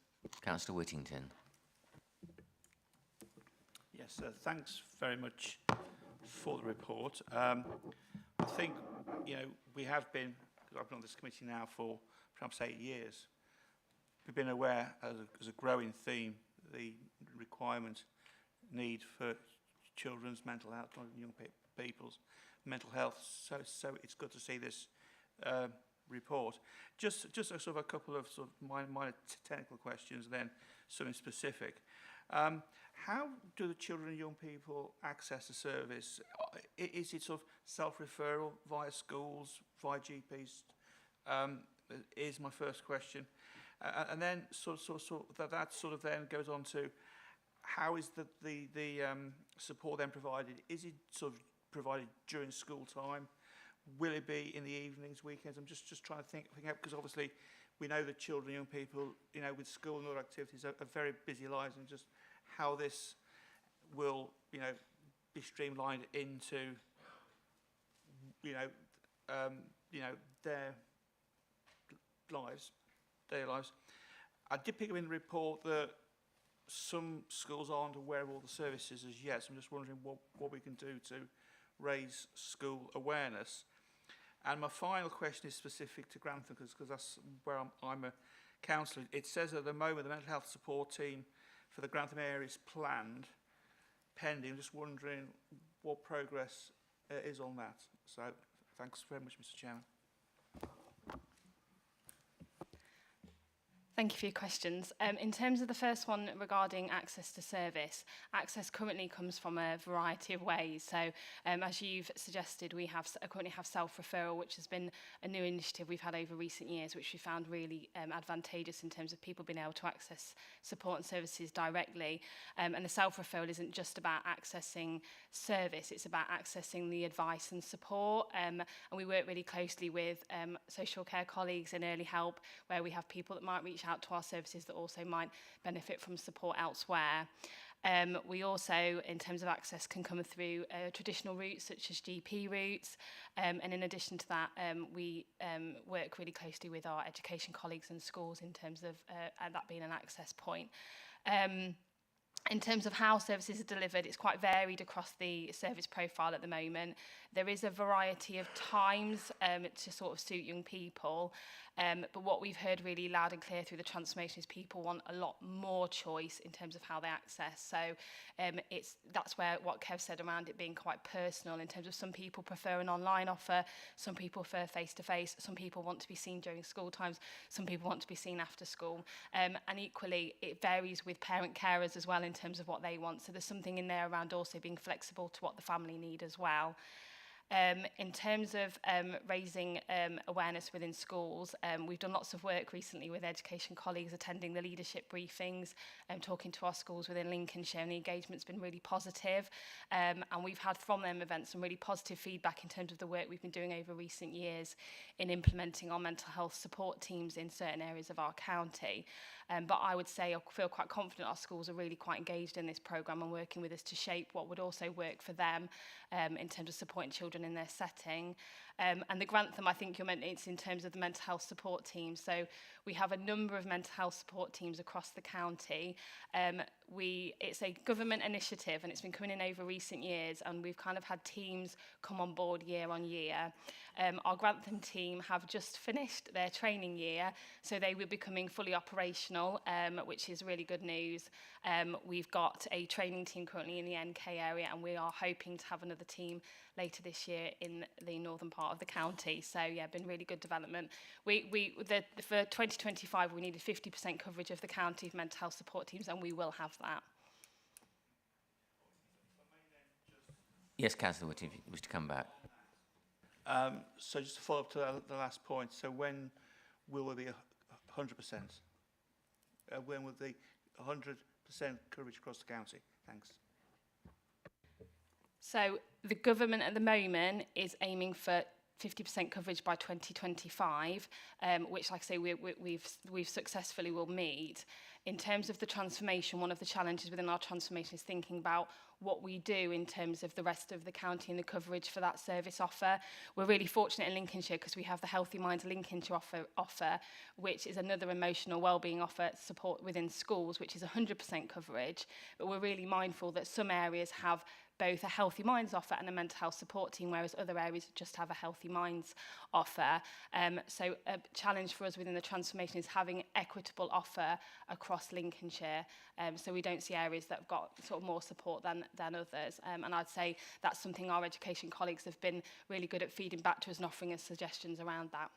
Councillor Whittington. Yes, thanks very much for the report. I think, we have been, because I've been on this committee now for perhaps 8 years, we've been aware as a growing theme, the requirement, need for children's mental health, young people's mental health. So it's good to see this report. Just a sort of a couple of sort of minor technical questions, then something specific. How do the children and young people access the service? Is it sort of self-referral via schools, via GPs? Is my first question. And then that sort of then goes on to how is the support then provided? Is it sort of provided during school time? Will it be in the evenings, weekends? I'm just trying to think out, because obviously we know that children and young people, with school and other activities are very busy lives, and just how this will, be streamlined into, their lives, daily lives. I did pick up in the report that some schools aren't aware of all the services as yet, so I'm just wondering what we can do to raise school awareness. And my final question is specific to Grantham, because that's where I'm a councillor. It says at the moment the mental health support team for the Grantham area is planned, pending. I'm just wondering what progress is on that. So thanks very much, Mr. Chairman. Thank you for your questions. In terms of the first one regarding access to service, access currently comes from a variety of ways. So as you've suggested, we currently have self-referral, which has been a new initiative we've had over recent years, which we found really advantageous in terms of people being able to access support and services directly. And the self-referral isn't just about accessing service, it's about accessing the advice and support. And we work really closely with social care colleagues and early help, where we have people that might reach out to our services that also might benefit from support elsewhere. We also, in terms of access, can come through traditional routes such as GP routes. And in addition to that, we work really closely with our education colleagues and schools in terms of that being an access point. In terms of how services are delivered, it's quite varied across the service profile at the moment. There is a variety of times to sort of suit young people. But what we've heard really loud and clear through the transformation is people want a lot more choice in terms of how they access. So that's where what Kev said around it being quite personal in terms of some people prefer an online offer, some people prefer face-to-face, some people want to be seen during school times, some people want to be seen after school. And equally, it varies with parent carers as well in terms of what they want. So there's something in there around also being flexible to what the family need as well. In terms of raising awareness within schools, we've done lots of work recently with education colleagues attending the leadership briefings and talking to our schools within Lincolnshire, and the engagement's been really positive. And we've had from them events some really positive feedback in terms of the work we've been doing over recent years in implementing our mental health support teams in certain areas of our county. But I would say I feel quite confident our schools are really quite engaged in this programme and working with us to shape what would also work for them in terms of supporting children in their setting. And the Grantham, I think you meant it's in terms of the mental health support team. So we have a number of mental health support teams across the county. It's a government initiative and it's been coming in over recent years, and we've kind of had teams come on board year on year. Our Grantham team have just finished their training year, so they will be becoming fully operational, which is really good news. We've got a training team currently in the NK area, and we are hoping to have another team later this year in the northern part of the county. So yeah, been really good development. For 2025, we needed 50% coverage of the county of mental health support teams, and we will have that. Yes, Councillor Whitty, if you wish to come back. So just to follow up to the last point, so when will there be 100%? When will the 100% coverage across the county? Thanks. So the government at the moment is aiming for 50% coverage by 2025, which, like I say, we've successfully will meet. In terms of the transformation, one of the challenges within our transformation is thinking about what we do in terms of the rest of the county and the coverage for that service offer. We're really fortunate in Lincolnshire because we have the Healthy Minds Lincolnshire offer, which is another emotional wellbeing offer support within schools, which is 100% coverage. But we're really mindful that some areas have both a Healthy Minds offer and a mental health support team, whereas other areas just have a Healthy Minds offer. So a challenge for us within the transformation is having equitable offer across Lincolnshire. So we don't see areas that have got sort of more support than others. And I'd say that's something our education colleagues have been really good at feeding back to us and offering us suggestions around that.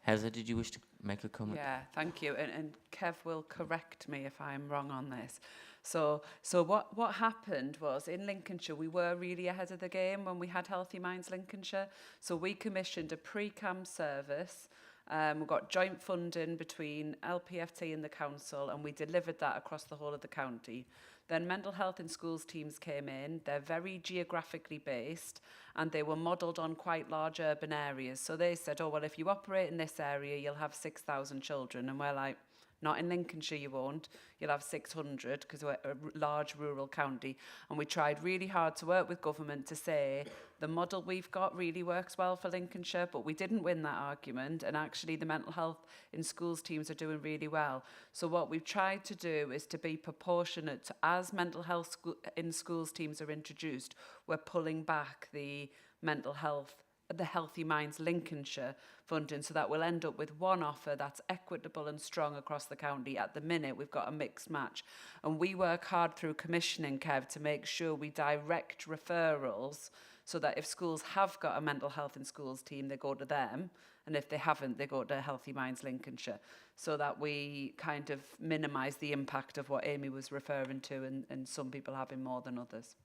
Heather, did you wish to make a comment? Yeah, thank you. And Kev will correct me if I'm wrong on this. So what happened was in Lincolnshire, we were really ahead of the game when we had Healthy Minds Lincolnshire. So we commissioned a pre-camp service. We got joint funding between LPFT and the council, and we delivered that across the whole of the county. Then mental health in schools teams came in. They're very geographically based, and they were modelled on quite large urban areas. So they said, oh, well, if you operate in this area, you'll have 6,000 children. And we're like, Not in Lincolnshire you won't. You'll have 600 because we're a large rural county. And we tried really hard to work with government to say the model we've got really works well for Lincolnshire, but we didn't win that argument. And actually the mental health in schools teams are doing really well. So what we've tried to do is to be proportionate to, as mental health in schools teams are introduced, we're pulling back the mental health, the Healthy Minds Lincolnshire funding, so that we'll end up with one offer that's equitable and strong across the county. At the minute, we've got a mixed match. And we work hard through commissioning, Kev, to make sure we direct referrals so that if schools have got a mental health in schools team, they go to them. And if they haven't, they go to Healthy Minds Lincolnshire, so that we kind of minimise the impact of what Amy was referring to and some people having more than others.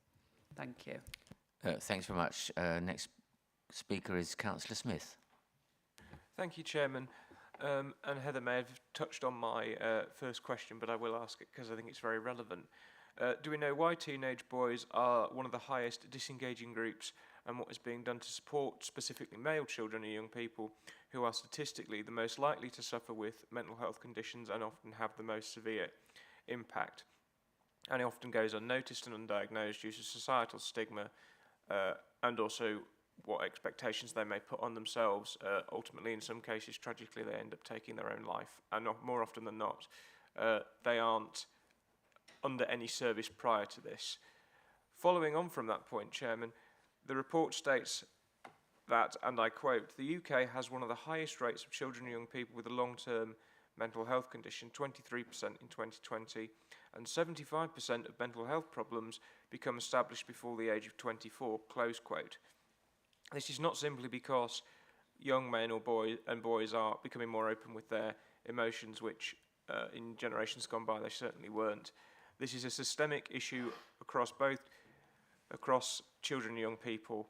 Thank you. Thanks very much. Next speaker is Councillor Smith. Thank you, Chairman. And Heather may have touched on my first question, but I will ask it because I think it's very relevant. Do we know why teenage boys are one of the highest disengaging groups, and what is being done to support specifically male children and young people who are statistically the most likely to suffer with mental health conditions and often have the most severe impact? And it often goes unnoticed and undiagnosed due to societal stigma and also what expectations they may put on themselves. Ultimately, in some cases, tragically, they end up taking their own life. And more often than not, they aren't under any service prior to this. Following on from that point, Chairman, the report states that, and I quote, the UK has one of the highest rates of children and young people with a long-term mental health condition, 23% in 2020, and 75% of mental health problems become established before the age of 24, close quote. This is not simply because young men or boys are becoming more open with their emotions, which in generations gone by they certainly weren't. This is a systemic issue across children and young people,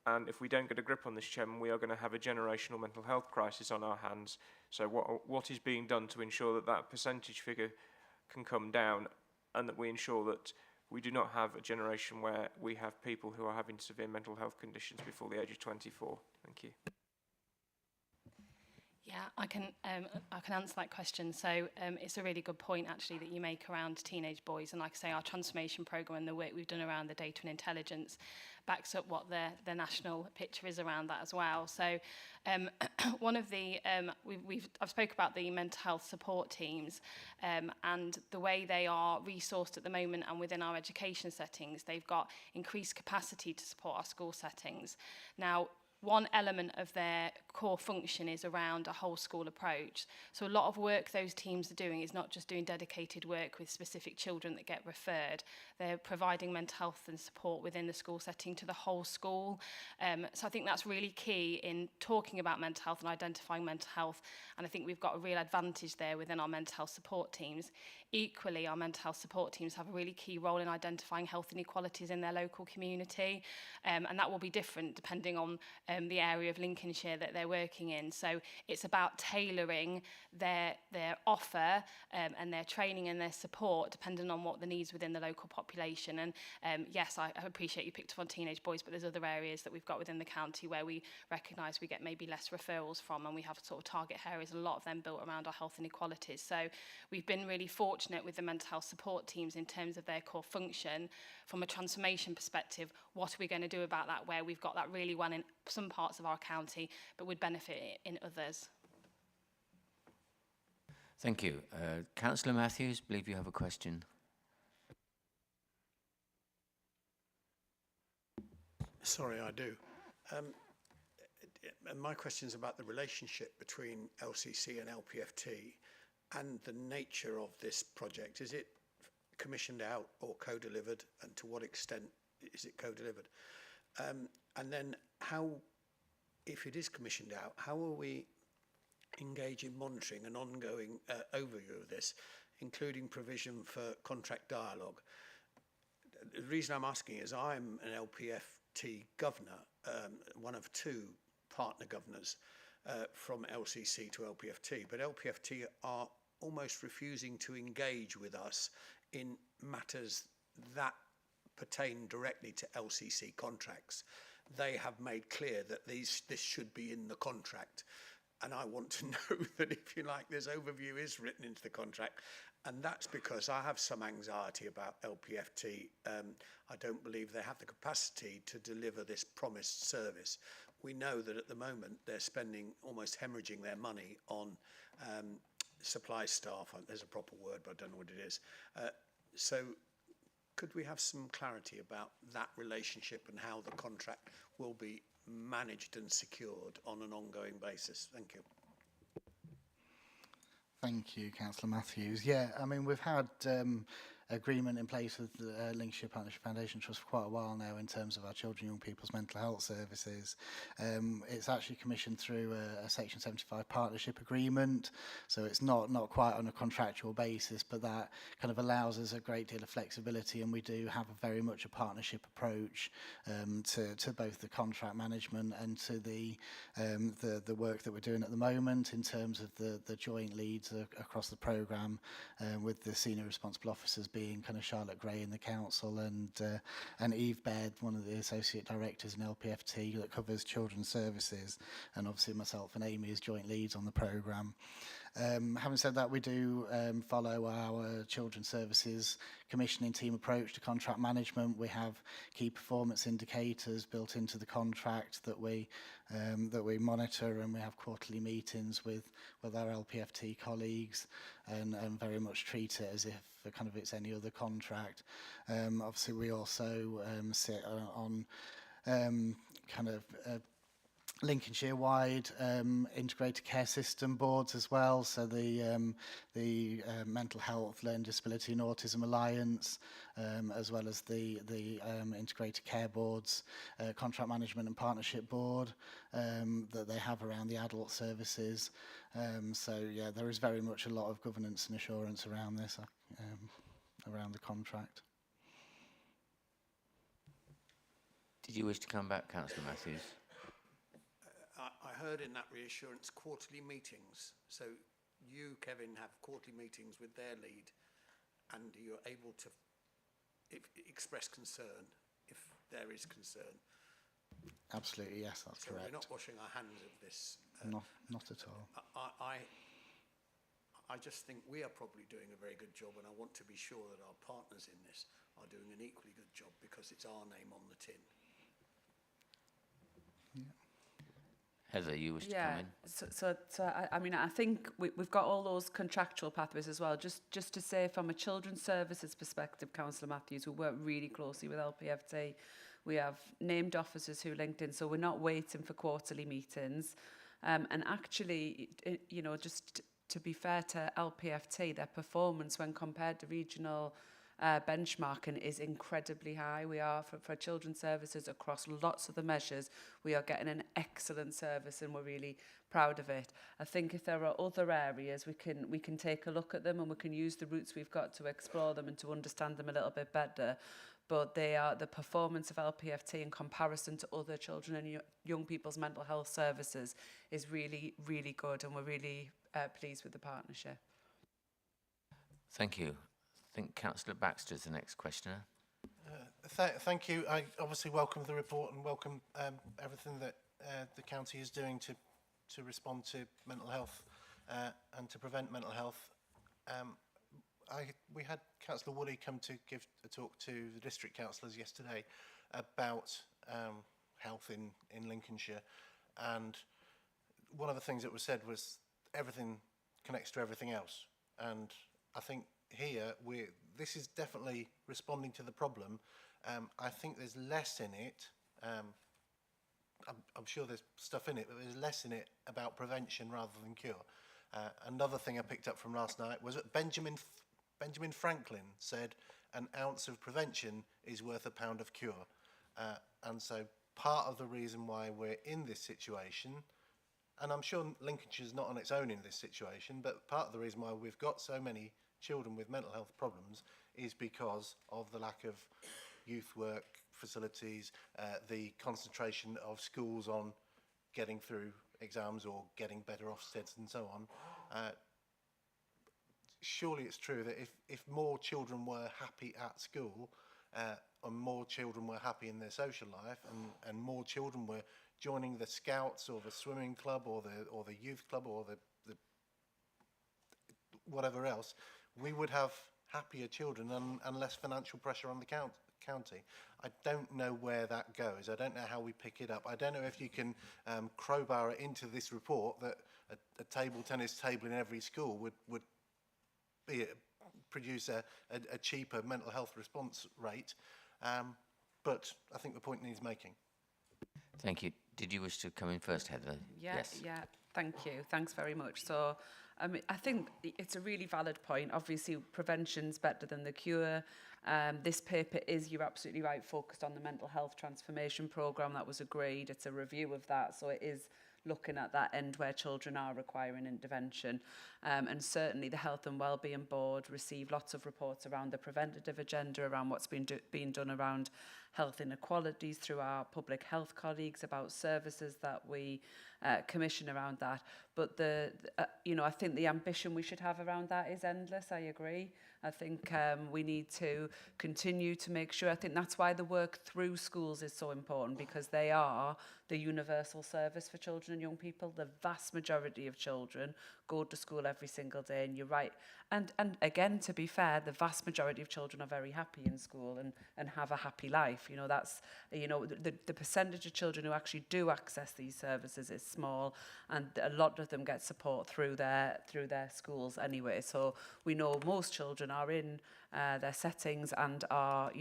and if we don't get a grip on this, Chairman, we are going to have a generational mental health crisis on our hands. So what is being done to ensure that that percentage figure can come down, and that we ensure that we do not have a generation where we have people who are having severe mental health conditions before the age of 24. Thank you. Yeah, I can answer that question. So it's a really good point, actually, that you make around teenage boys. And like I say, our transformation programme and the work we've done around the data and intelligence backs up what the national picture is around that as well. So one of the, I've spoke about the mental health support teams and the way they are resourced at the moment and within our education settings, they've got increased capacity to support our school settings. Now, one element of their core function is around a whole school approach. So a lot of work those teams are doing is not just doing dedicated work with specific children that get referred. They're providing mental health and support within the school setting to the whole school. So I think that's really key in talking about mental health and identifying mental health. And I think we've got a real advantage there within our mental health support teams. Equally, our mental health support teams have a really key role in identifying health inequalities in their local community. And that will be different depending on the area of Lincolnshire that they're working in. So it's about tailoring their offer and their training and their support depending on what the needs within the local population. And yes, I appreciate you picked up on teenage boys, but there's other areas that we've got within the county where we recognise we get maybe less referrals from, and we have sort of target areas, a lot of them built around our health inequalities. So we've been really fortunate with the mental health support teams in terms of their core function. From a transformation perspective, what are we going to do about that, where we've got that really well in some parts of our county but would benefit in others? Thank you. Councillor Matthews, I believe you have a question. Sorry, I do. My question is about the relationship between LCC and LPFT and the nature of this project. Is it commissioned out or co-delivered, and to what extent is it co-delivered? And then how, if it is commissioned out, how will we engage in monitoring an ongoing overview of this, including provision for contract dialogue? The reason I'm asking is I'm an LPFT governor, one of two partner governors from LCC to LPFT, but LPFT are almost refusing to engage with us in matters that pertain directly to LCC contracts. They have made clear that this should be in the contract. and I want to know that, if you like, this overview is written into the contract. And that's because I have some anxiety about LPFT. I don't believe they have the capacity to deliver this promised service. We know that at the moment they're spending, almost hemorrhaging their money on supply staff. There's a proper word, but I don't know what it is. So could we have some clarity about that relationship and how the contract will be managed and secured on an ongoing basis? Thank you. Thank you, Councillor Matthews. Yeah, I mean, we've had agreement in place with the Lincolnshire Partnership Foundation Trust for quite a while now in terms of our children and young people's mental health services. It's actually commissioned through a Section 75 partnership agreement, so it's not quite on a contractual basis, but that kind of allows us a great deal of flexibility, and we do have very much a partnership approach to both the contract management and to the work that we're doing at the moment in terms of the joint leads across the programme, with the senior responsible officers being kind of Charlotte Gray in the council and Eve Baird, one of the associate directors in LPFT that covers children's services, and obviously myself and Amy as joint leads on the programme. Having said that, we do follow our children's services commissioning team approach to contract management. We have key performance indicators built into the contract that we monitor, and we have quarterly meetings with our LPFT colleagues, and very much treat it as if it's any other contract. Obviously, we also sit on Lincolnshire-wide integrated care system boards as well, so the Mental Health, Learning Disability and Autism Alliance, as well as the integrated care boards, contract management and partnership board that they have around the adult services. So yeah, there is very much a lot of governance and assurance around this, around the contract. Did you wish to come back, Councillor Matthews? I heard in that reassurance quarterly meetings. So you, Kevin, have quarterly meetings with their lead, and you're able to express concern if there is concern. Absolutely, yes, that's so correct. We're not washing our hands of this. Not at all. I just think we are probably doing a very good job, and I want to be sure that our partners in this are doing an equally good job, because it's our name on the tin. Yeah. Heather, you wish to come in? So I mean, I think we've got all those contractual pathways as well. Just to say, from a children's services perspective, Councillor Matthews, we work really closely with LPFT. We have named officers who linked in, so we're not waiting for quarterly meetings. And actually, just to be fair to LPFT, their performance when compared to regional benchmarking is incredibly high. We are, for children's services across lots of the measures, we are getting an excellent service, and we're really proud of it. I think if there are other areas, we can take a look at them, and we can use the routes we've got to explore them and to understand them a little bit better. But the performance of LPFT in comparison to other children and young people's mental health services is really, really good, and we're really pleased with the partnership. Thank you. I think Councillor Baxter is the next questioner. Thank you. I obviously welcome the report and welcome everything that the county is doing to respond to mental health and to prevent mental health. We had Councillor Woolley come to give a talk to the district councillors yesterday about health in Lincolnshire, and one of the things that was said was everything connects to everything else, and I think here this is definitely responding to the problem. I think there's less in it. I'm sure there's stuff in it, but there's less in it about prevention rather than cure. Another thing I picked up from last night was that Benjamin Franklin said an ounce of prevention is worth a pound of cure. And so part of the reason why we're in this situation, and I'm sure Lincolnshire's not on its own in this situation, but part of the reason why we've got so many children with mental health problems is because of the lack of youth work facilities, the concentration of schools on getting through exams or getting better Ofsteds and so on. Surely it's true that if more children were happy at school and more children were happy in their social life and more children were joining the Scouts or the swimming club or the youth club or the whatever else, we would have happier children and less financial pressure on the county. I don't know where that goes. I don't know how we pick it up. I don't know if you can crowbar it into this report that a table tennis table in every school would produce a cheaper mental health response rate. But I think the point needs making. Thank you. Did you wish to come in first, Heather? Yes. Yeah, thank you. Thanks very much. So, I think it's a really valid point. Obviously, prevention's better than the cure. This paper is, you're absolutely right, focused on the mental health transformation programme that was agreed. It's a review of that, so it is looking at that end where children are requiring intervention. And certainly the Health and Wellbeing Board received lots of reports around the preventative agenda, around what's being done around health inequalities through our public health colleagues, about services that we commission around that. But I think the ambition we should have around that is endless. I agree. I think we need to continue to make sure. I think that's why the work through schools is so important, because they are the universal service for children and young people. The vast majority of children go to school every single day, and you're right. And again, to be fair, the vast majority of children are very happy in school and have a happy life. That's the percentage of children who actually do access these services is small, and a lot of them get support through their schools anyway. So we know most children are in their settings and are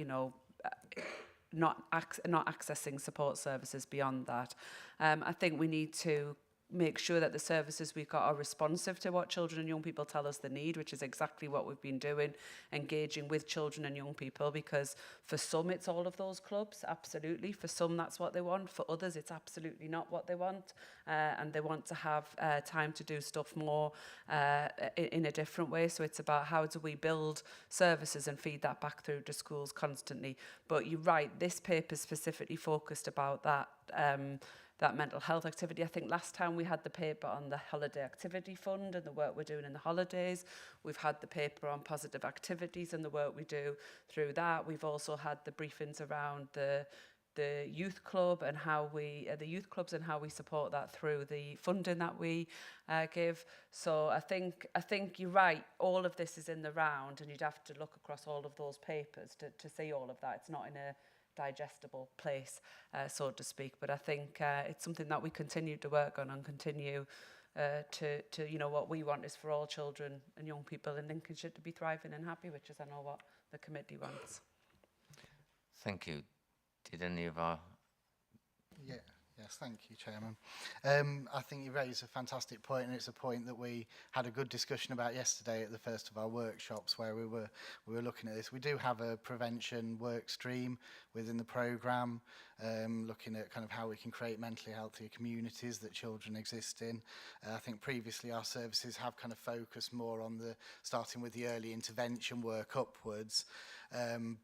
not accessing support services beyond that. I think we need to make sure that the services we've got are responsive to what children and young people tell us they need, which is exactly what we've been doing, engaging with children and young people, because for some it's all of those clubs, absolutely. For some that's what they want. For others it's absolutely not what they want, and they want to have time to do stuff more in a different way. So it's about how do we build services and feed that back through to schools constantly. But you're right, this paper specifically focused about that mental health activity. I think last time we had the paper on the Holiday Activity Fund and the work we're doing in the holidays. We've had the paper on positive activities and the work we do through that. We've also had the briefings around the youth club and how the youth clubs and how we support that through the funding that we give. So I think you're right. All of this is in the round, and you'd have to look across all of those papers to see all of that. It's not in a digestible place, so to speak. But I think it's something that we continue to work on and continue to what we want is for all children and young people in Lincolnshire to be thriving and happy, which is I know what the committee wants. Thank you. Did any of our... Yes, thank you, Chairman. I think you raised a fantastic point, and it's a point that we had a good discussion about yesterday at the first of our workshops, where we were looking at this. We do have a prevention work stream within the programme, looking at kind of how we can create mentally healthier communities that children exist in. I think previously our services have kind of focused more on starting with the early intervention work upwards.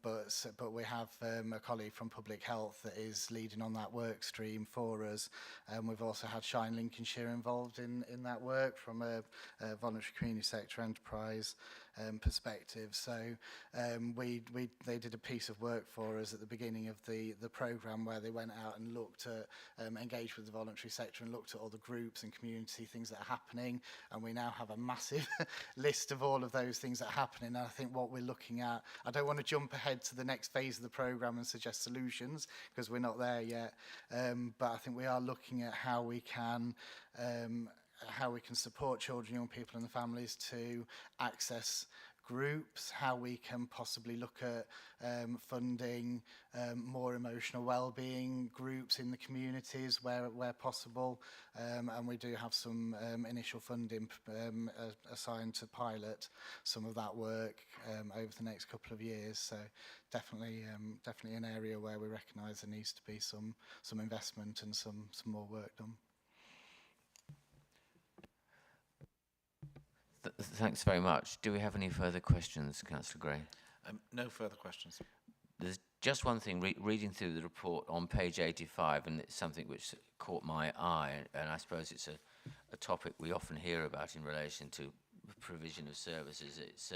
But we have a colleague from Public Health that is leading on that work stream for us. We've also had Shine Lincolnshire involved in that work from a voluntary community sector enterprise perspective. So they did a piece of work for us at the beginning of the programme, where they went out and looked at, engaged with the voluntary sector and looked at all the groups and community things that are happening. And we now have a massive list of all of those things that are happening. And I think what we're looking at, I don't want to jump ahead to the next phase of the programme and suggest solutions, because we're not there yet. But I think we are looking at how we can support children, young people and the families to access groups, how we can possibly look at funding more emotional well-being groups in the communities where possible, and we do have some initial funding assigned to pilot some of that work over the next couple of years. So definitely an area where we recognise there needs to be some investment and some more work done. Thanks very much. Do we have any further questions, Councillor Gray? No further questions. There's just one thing, reading through the report on page 85, and it's something which caught my eye, and I suppose it's a topic we often hear about in relation to provision of services. It's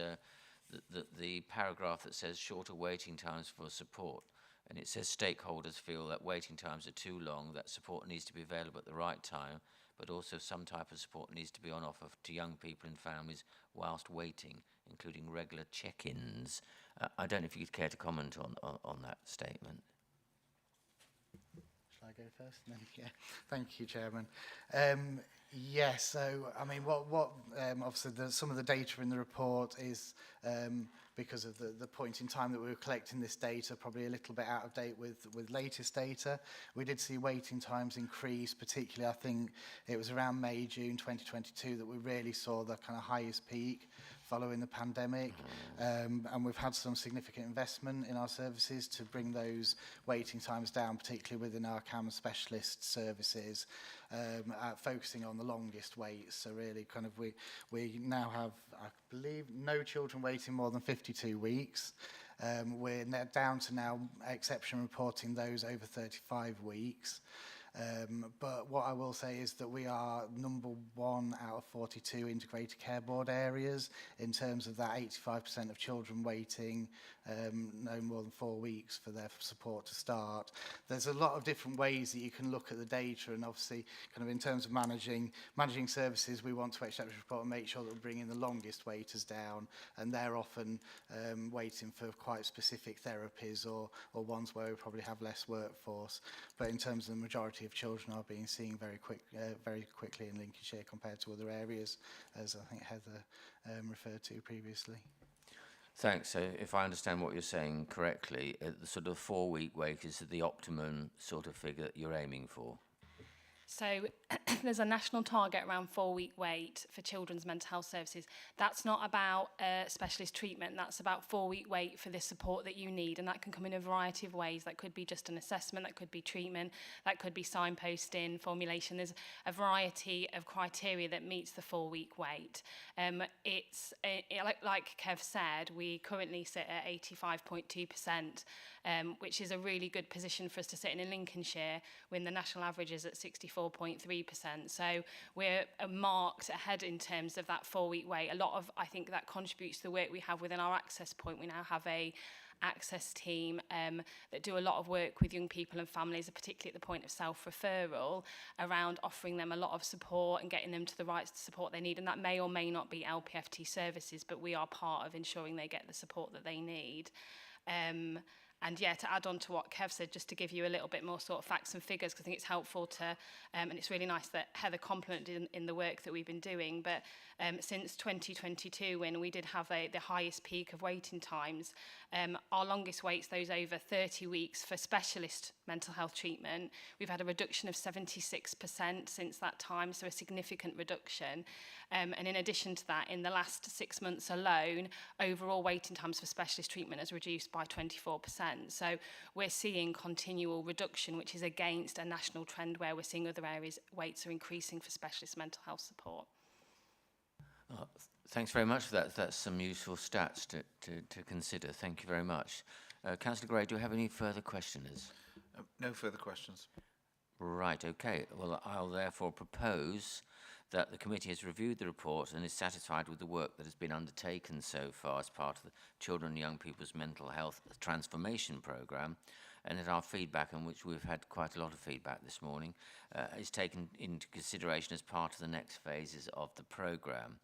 the paragraph that says shorter waiting times for support. And it says stakeholders feel that waiting times are too long, that support needs to be available at the right time, but also some type of support needs to be on offer to young people and families whilst waiting, including regular check-ins. I don't know if you'd care to comment on that statement. Shall I go first? Then, yeah. Thank you, Chairman. Yes, so I mean, obviously some of the data in the report is because of the point in time that we were collecting this data, probably a little bit out of date with latest data. We did see waiting times increase, particularly I think it was around May, June 2022 that we really saw the kind of highest peak following the pandemic. And we've had some significant investment in our services to bring those waiting times down, particularly within our CAM specialist services, focusing on the longest waits. So really kind of we now have, I believe, no children waiting more than 52 weeks. We're down to now exception reporting those over 35 weeks. But what I will say is that we are number 1 out of 42 integrated care board areas in terms of that 85% of children waiting no more than 4 weeks for their support to start. There's a lot of different ways that you can look at the data, and obviously kind of in terms of managing services, we want to exception report and make sure that we're bringing the longest waiters down, and they're often waiting for quite specific therapies or ones where we probably have less workforce. But in terms of the majority of children are being seen very quickly in Lincolnshire compared to other areas, as I think Heather referred to previously. Thanks. So if I understand what you're saying correctly, the sort of 4-week wait is the optimum sort of figure that you're aiming for? So there's a national target around 4-week wait for children's mental health services. That's not about specialist treatment. That's about 4-week wait for the support that you need. And that can come in a variety of ways. That could be just an assessment. That could be treatment. That could be signposting, formulation. There's a variety of criteria that meets the 4-week wait. Like Kev said, we currently sit at 85.2%, which is a really good position for us to sit in Lincolnshire when the national average is at 64.3%. So we're marked ahead in terms of that 4-week wait. I think that contributes to the work we have within our access point. We now have a access team that do a lot of work with young people and families, particularly at the point of self-referral, around offering them a lot of support and getting them to the right support they need. And that may or may not be LPFT services, but we are part of ensuring they get the support that they need. And yeah, to add on to what Kev said, just to give you a little bit more sort of facts and figures, because I think it's helpful to, and it's really nice that Heather complimented in the work that we've been doing, but since 2022, when we did have the highest peak of waiting times, our longest waits, those over 30 weeks for specialist mental health treatment, we've had a reduction of 76% since that time, so a significant reduction. And in addition to that, in the last 6 months alone, overall waiting times for specialist treatment has reduced by 24%. So we're seeing continual reduction, which is against a national trend where we're seeing other areas waits are increasing for specialist mental health support. Thanks very much for that. That's some useful stats to consider. Thank you very much. Councillor Gray, do you have any further questions? No further questions. Right, okay. Well, I'll therefore propose that the committee has reviewed the report and is satisfied with the work that has been undertaken so far as part of the Children and Young People's Mental Health Transformation Programme, and that our feedback, on which we've had quite a lot of feedback this morning, is taken into consideration as part of the next phases of the programme.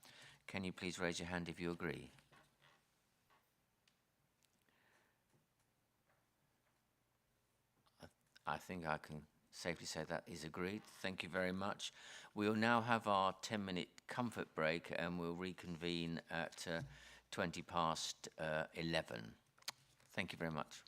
Can you please raise your hand if you agree? I think I can safely say that is agreed. Thank you very much. We'll now have our 10-minute comfort break and we'll reconvene at 20 past 11. Thank you very much.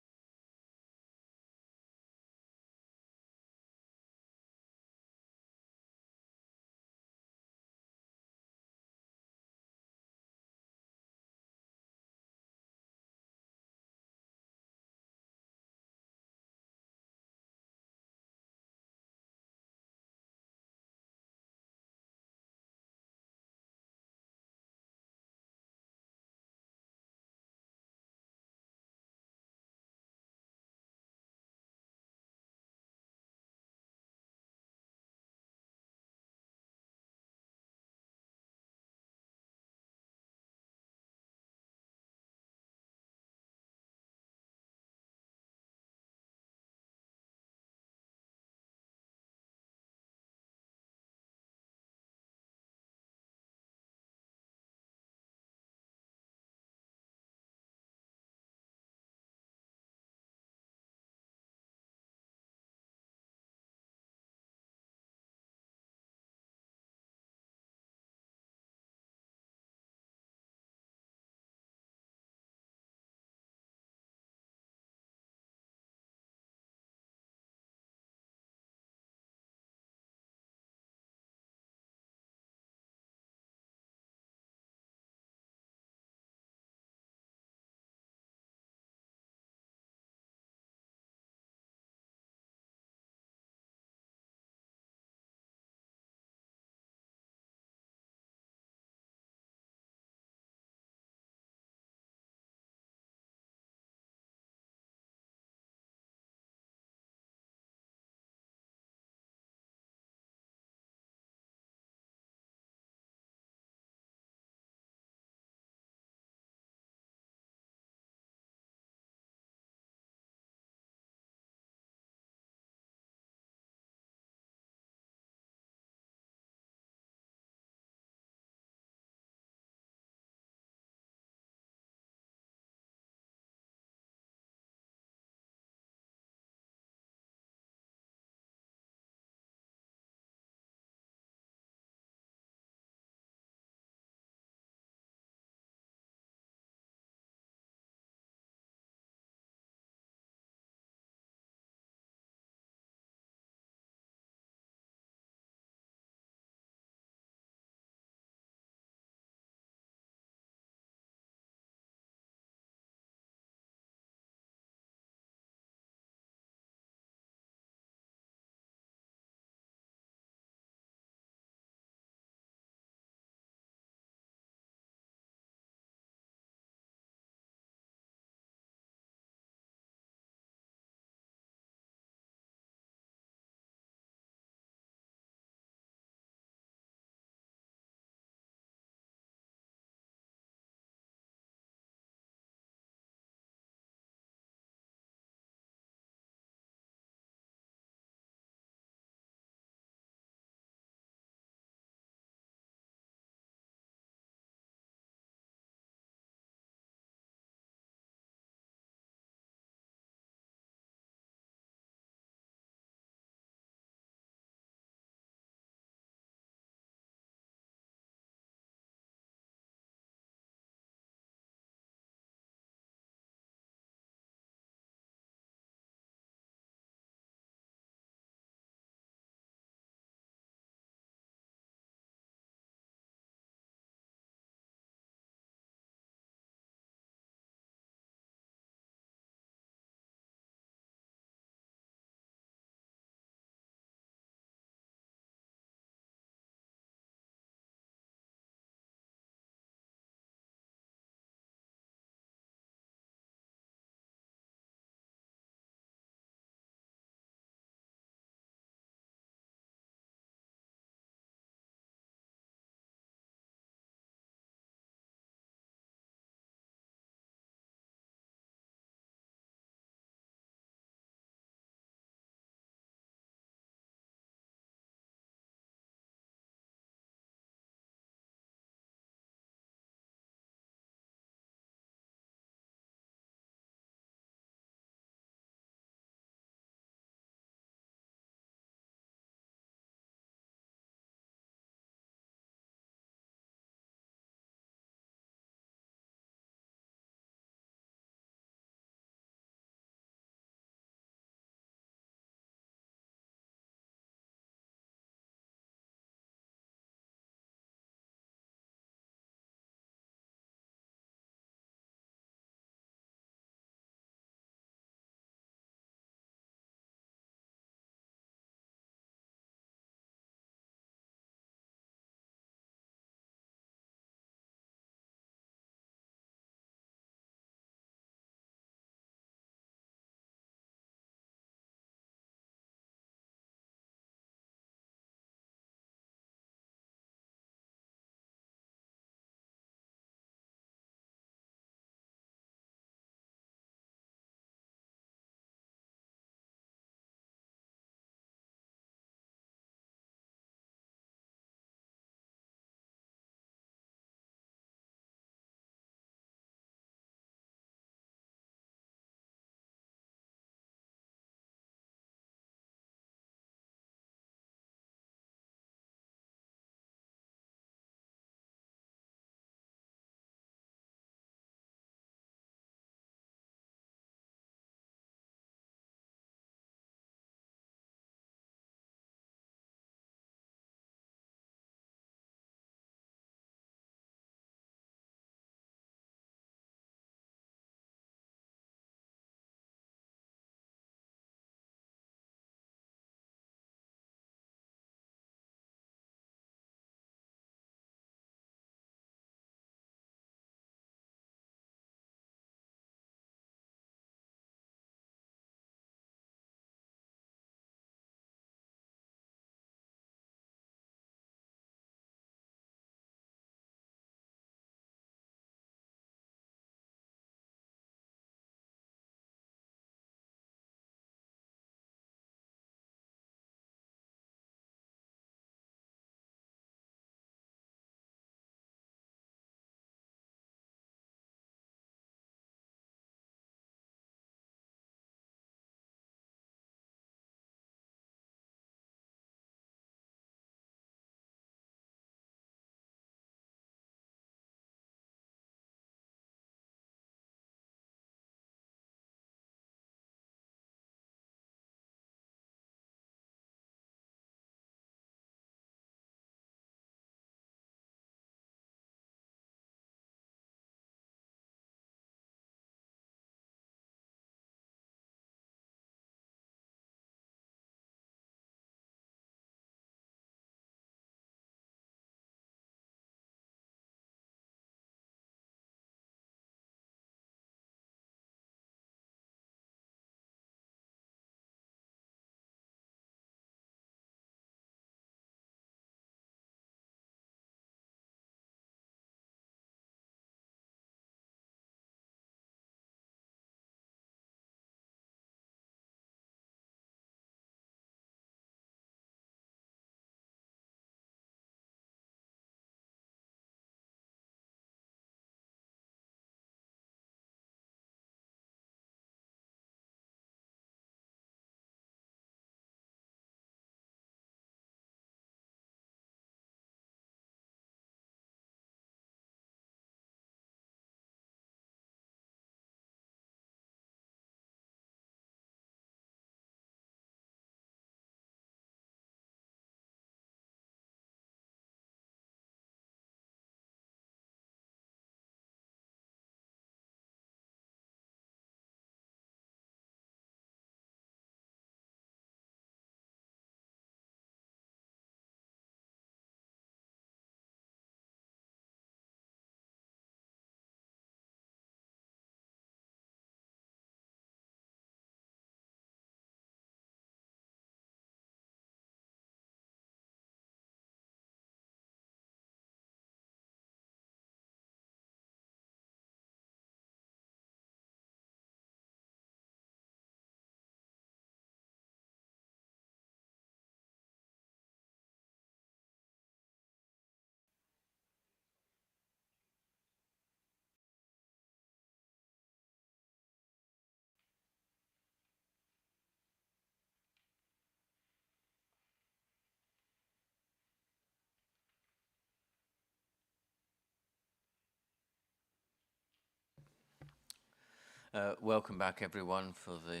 Welcome back, everyone, for the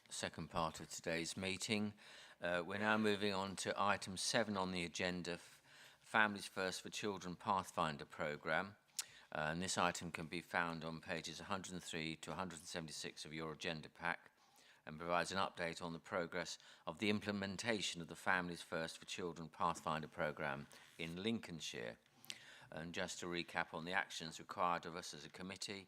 second part of today's meeting. We're now moving on to item 7 on the agenda, Families First for Children Pathfinder programme. And this item can be found on pages 103 to 176 of your agenda pack and provides an update on the progress of the implementation of the Families First for Children Pathfinder programme in Lincolnshire. And just to recap on the actions required of us as a committee,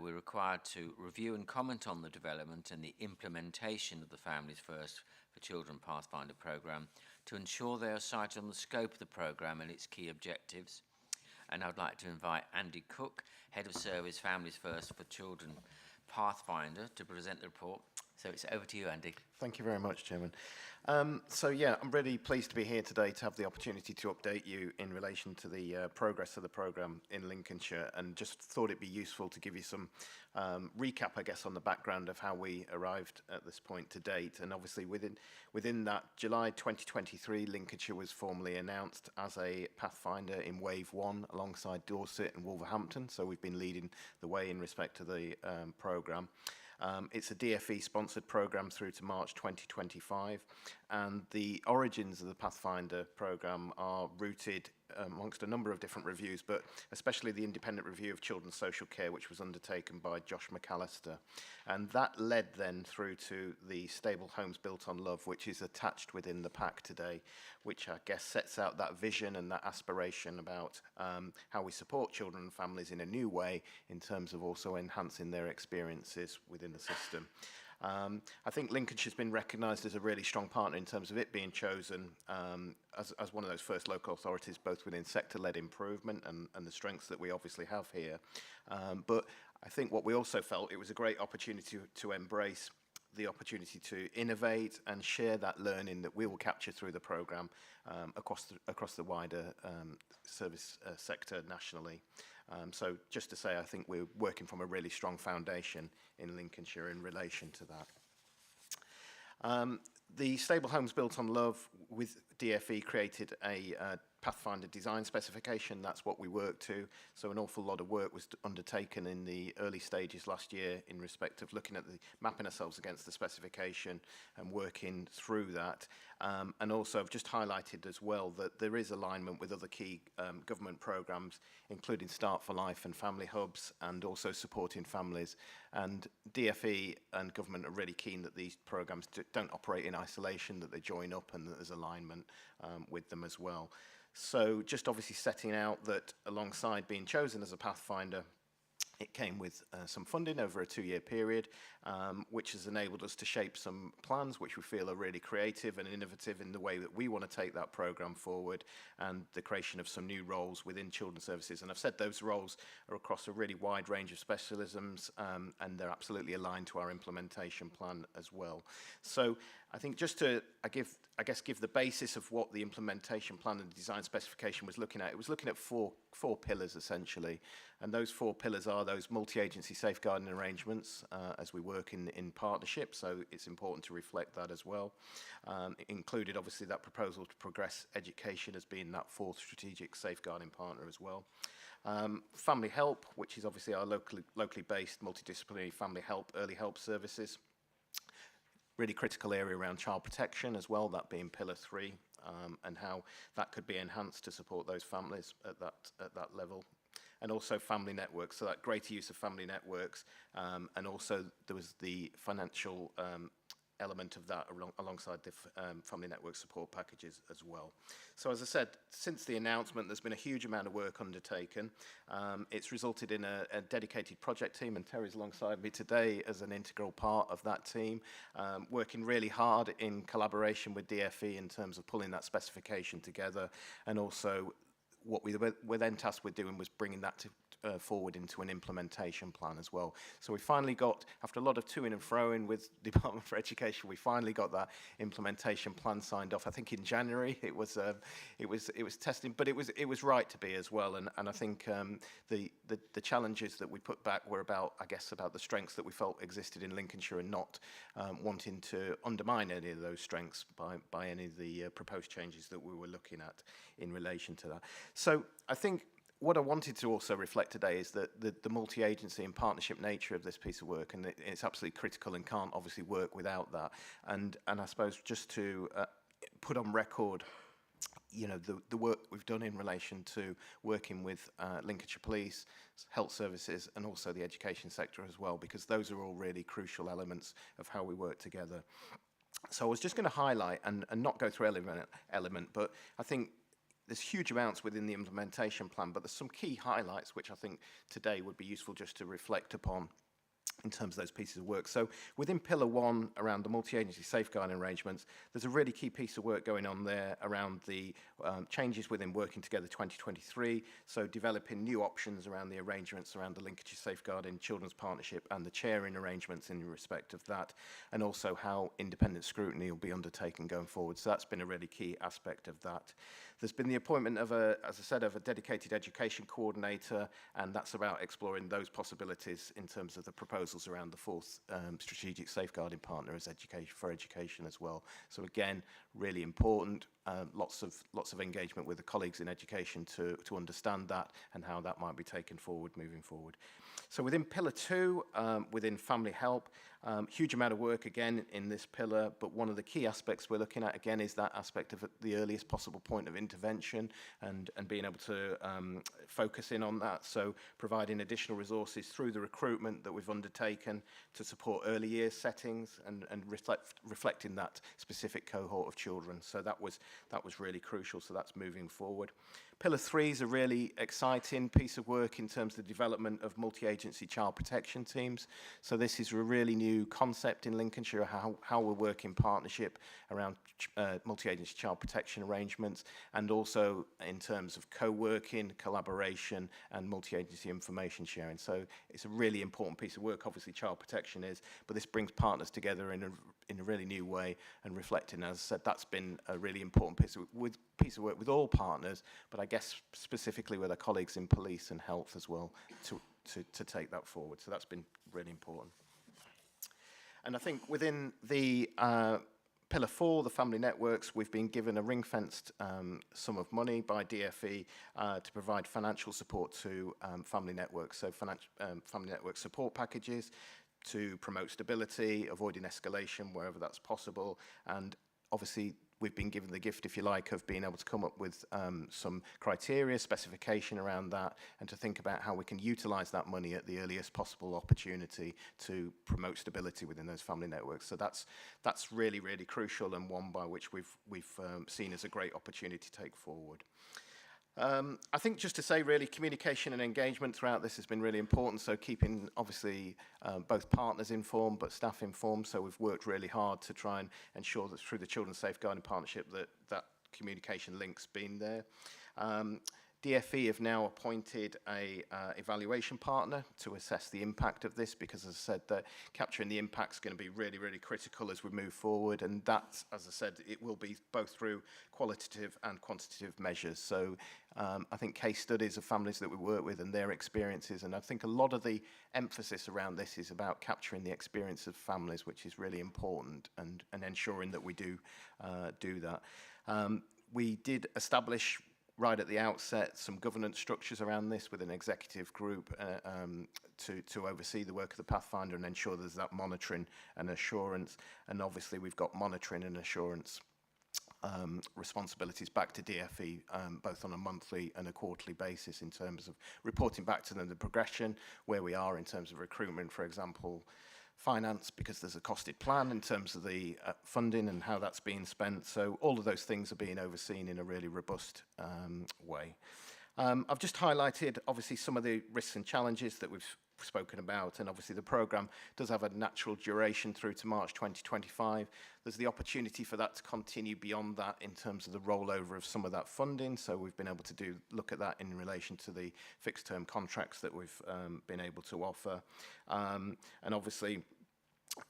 we're required to review and comment on the development and the implementation of the Families First for Children Pathfinder programme to ensure they are cited on the scope of the programme and its key objectives. And I'd like to invite Andy Cook, Head of Service Families First for Children Pathfinder, to present the report. So it's over to you, Andy. Thank you very much, Chairman. So yeah, I'm really pleased to be here today to have the opportunity to update you in relation to the progress of the programme in Lincolnshire, and just thought it'd be useful to give you some recap, I guess, on the background of how we arrived at this point to date. And obviously within that, July 2023, Lincolnshire was formally announced as a Pathfinder in Wave 1 alongside Dorset and Wolverhampton. So we've been leading the way in respect to the programme. It's a DFE-sponsored programme through to March 2025, and the origins of the Pathfinder programme are rooted amongst a number of different reviews, but especially the independent review of children's social care, which was undertaken by Josh McAllister. And that led then through to the Stable Homes Built on Love, which is attached within the pack today, which I guess sets out that vision and that aspiration about how we support children and families in a new way in terms of also enhancing their experiences within the system. I think Lincolnshire's been recognised as a really strong partner in terms of it being chosen as one of those first local authorities, both within sector-led improvement and the strengths that we obviously have here. But I think what we also felt, it was a great opportunity to embrace the opportunity to innovate and share that learning that we will capture through the programme across the wider service sector nationally. So just to say, I think we're working from a really strong foundation in Lincolnshire in relation to that. The Stable Homes Built on Love with DFE created a Pathfinder design specification. That's what we worked to. So an awful lot of work was undertaken in the early stages last year in respect of looking at mapping ourselves against the specification and working through that. And also I've just highlighted as well that there is alignment with other key government programmes, including Start for Life and Family Hubs, and also supporting families. And DFE and government are really keen that these programmes don't operate in isolation, that they join up and that there's alignment with them as well. So just obviously setting out that alongside being chosen as a Pathfinder, it came with some funding over a 2-year period, which has enabled us to shape some plans which we feel are really creative and innovative in the way that we want to take that programme forward, and the creation of some new roles within children's services. And I've said those roles are across a really wide range of specialisms, and they're absolutely aligned to our implementation plan as well. So I think just to, I guess, give the basis of what the implementation plan and design specification was looking at, it was looking at four pillars essentially. And those 4 pillars are those multi-agency safeguarding arrangements as we work in partnership, so it's important to reflect that as well. It included obviously that proposal to progress education as being that 4th strategic safeguarding partner as well. Family help, which is obviously our locally based multidisciplinary family help, early help services. Really critical area around child protection as well, that being pillar 3, and how that could be enhanced to support those families at that level. And also family networks, so that greater use of family networks, and also there was the financial element of that alongside the family network support packages as well. So as I said, since the announcement, there's been a huge amount of work undertaken. It's resulted in a dedicated project team, and Terry's alongside me today as an integral part of that team, working really hard in collaboration with DFE in terms of pulling that specification together, and also what we were then tasked with doing was bringing that forward into an implementation plan as well. So we finally got, after a lot of to-ing and fro-ing with the Department for Education, we finally got that implementation plan signed off. I think in January it was testing, but it was right to be as well. And I think the challenges that we put back were about the strengths that we felt existed in Lincolnshire, and not wanting to undermine any of those strengths by any of the proposed changes that we were looking at in relation to that. So I think what I wanted to also reflect today is that the multi-agency and partnership nature of this piece of work, and it's absolutely critical and can't obviously work without that. And I suppose just to put on record, you know, the work we've done in relation to working with Lincolnshire Police, health services, and also the education sector as well, because those are all really crucial elements of how we work together. So I was just going to highlight and not go through element, but I think there's huge amounts within the implementation plan, but there's some key highlights which I think today would be useful just to reflect upon in terms of those pieces of work. So within Pillar 1, around the multi-agency safeguarding arrangements, there's a really key piece of work going on there around the changes within Working Together 2023, so developing new options around the arrangements around the Lincolnshire Safeguarding Children's Partnership and the chairing arrangements in respect of that, and also how independent scrutiny will be undertaken going forward. So that's been a really key aspect of that. There's been the appointment of as I said, of a dedicated education coordinator, and that's about exploring those possibilities in terms of the proposals around the fourth strategic safeguarding partner as education as well. So again, really important. Lots of engagement with the colleagues in education to understand that and how that might be taken forward moving forward. So within Pillar 2, within family help, huge amount of work again in this pillar, but one of the key aspects we're looking at again is that aspect of the earliest possible point of intervention and being able to focus in on that. So providing additional resources through the recruitment that we've undertaken to support early years settings and reflecting that specific cohort of children. So that was really crucial, so that's moving forward. Pillar 3 is a really exciting piece of work in terms of the development of multi-agency child protection teams. So this is a really new concept in Lincolnshire, how we work in partnership around multi-agency child protection arrangements, and also in terms of co-working, collaboration, and multi-agency information sharing. So it's a really important piece of work, obviously child protection is, but this brings partners together in a really new way and reflecting, as I said, that's been a really important piece of work with all partners, but I guess specifically with our colleagues in police and health as well to take that forward. So that's been really important. And I think within the Pillar 4, the family networks, we've been given a ring-fenced sum of money by DFE to provide financial support to family networks, so family network support packages to promote stability, avoiding escalation wherever that's possible, and obviously we've been given the gift, if you like, of being able to come up with some criteria, specification around that, and to think about how we can utilise that money at the earliest possible opportunity to promote stability within those family networks. So that's really, really crucial, and one by which we've seen as a great opportunity to take forward. I think just to say really communication and engagement throughout this has been really important, so keeping obviously both partners informed but staff informed, so we've worked really hard to try and ensure that through the Children's Safeguarding Partnership that communication link's been there. DFE have now appointed a evaluation partner to assess the impact of this, because as I said, that capturing the impact is going to be really, really critical as we move forward, and that, as I said, it will be both through qualitative and quantitative measures. So I think case studies of families that we work with and their experiences, and I think a lot of the emphasis around this is about capturing the experience of families, which is really important, and ensuring that we do that. We did establish right at the outset some governance structures around this with an executive group to oversee the work of the Pathfinder and ensure there's that monitoring and assurance. And obviously we've got monitoring and assurance responsibilities back to DFE, both on a monthly and a quarterly basis in terms of reporting back to them the progression, where we are in terms of recruitment, for example, finance, because there's a costed plan in terms of the funding and how that's being spent. So all of those things are being overseen in a really robust way. I've just highlighted obviously some of the risks and challenges that we've spoken about, and obviously the programme does have a natural duration through to March 2025. There's the opportunity for that to continue beyond that in terms of the rollover of some of that funding, so we've been able to look at that in relation to the fixed term contracts that we've been able to offer. And obviously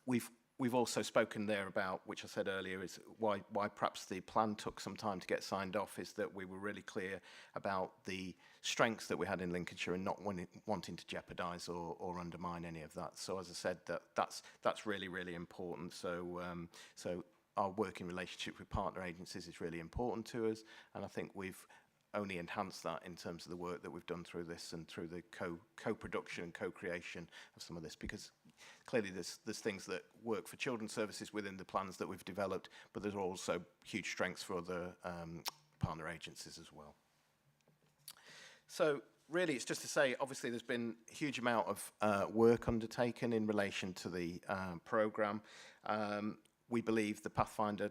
we've also spoken there about, which I said earlier, is why perhaps the plan took some time to get signed off, is that we were really clear about the strengths that we had in Lincolnshire and not wanting to jeopardise or undermine any of that. So as I said, that's really, really important. So our working relationship with partner agencies is really important to us, and I think we've only enhance that in terms of the work that we've done through this and through the co-production and co-creation of some of this, because clearly there's things that work for children's services within the plans that we've developed, but there's also huge strengths for other partner agencies as well. So really, it's just to say, obviously, there's been a huge amount of work undertaken in relation to the programme. We believe the Pathfinder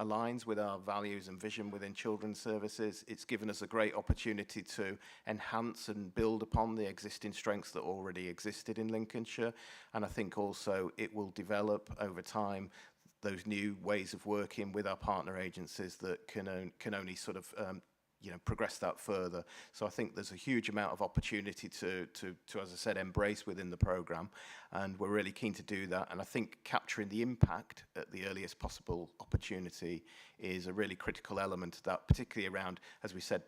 aligns with our values and vision within children's services. It's given us a great opportunity to enhance and build upon the existing strengths that already existed in Lincolnshire. And I think also it will develop over time those new ways of working with our partner agencies that can only sort of progress that further. So I think there's a huge amount of opportunity to as I said, embrace within the programme, and we're really keen to do that. And I think capturing the impact at the earliest possible opportunity is a really critical element of that, particularly around, as we said,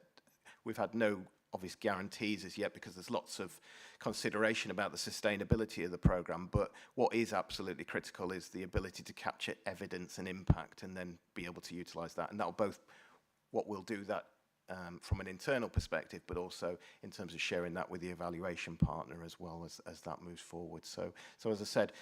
we've had no obvious guarantees as yet because there's lots of consideration about the sustainability of the programme, but what is absolutely critical is the ability to capture evidence and impact and then be able to utilise that. And that'll both what we'll do that from an internal perspective, but also in terms of sharing that with the evaluation partner as well as that moves forward. So as I said,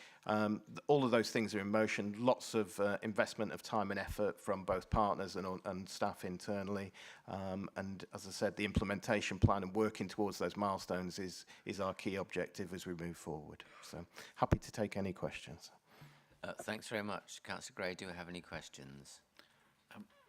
all of those things are in motion, lots of investment of time and effort from both partners and staff internally. And as I said, the implementation plan and working towards those milestones is our key objective as we move forward. So happy to take any questions. Thanks very much. Councillor Gray, do we have any questions?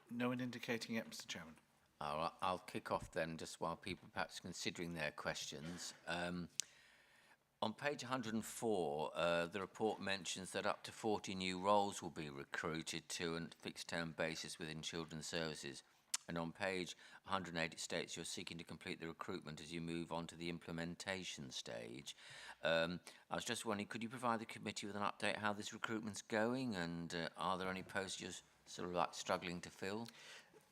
No one indicating it, Mr. Chairman. I'll kick off then, just while people are perhaps considering their questions. On page 104, the report mentions that up to 40 new roles will be recruited to a fixed-term basis within children's services. And on page 108, it states you're seeking to complete the recruitment as you move on to the implementation stage. I was just wondering, could you provide the committee with an update how this recruitment's going, and are there any posts you're sort of like struggling to fill?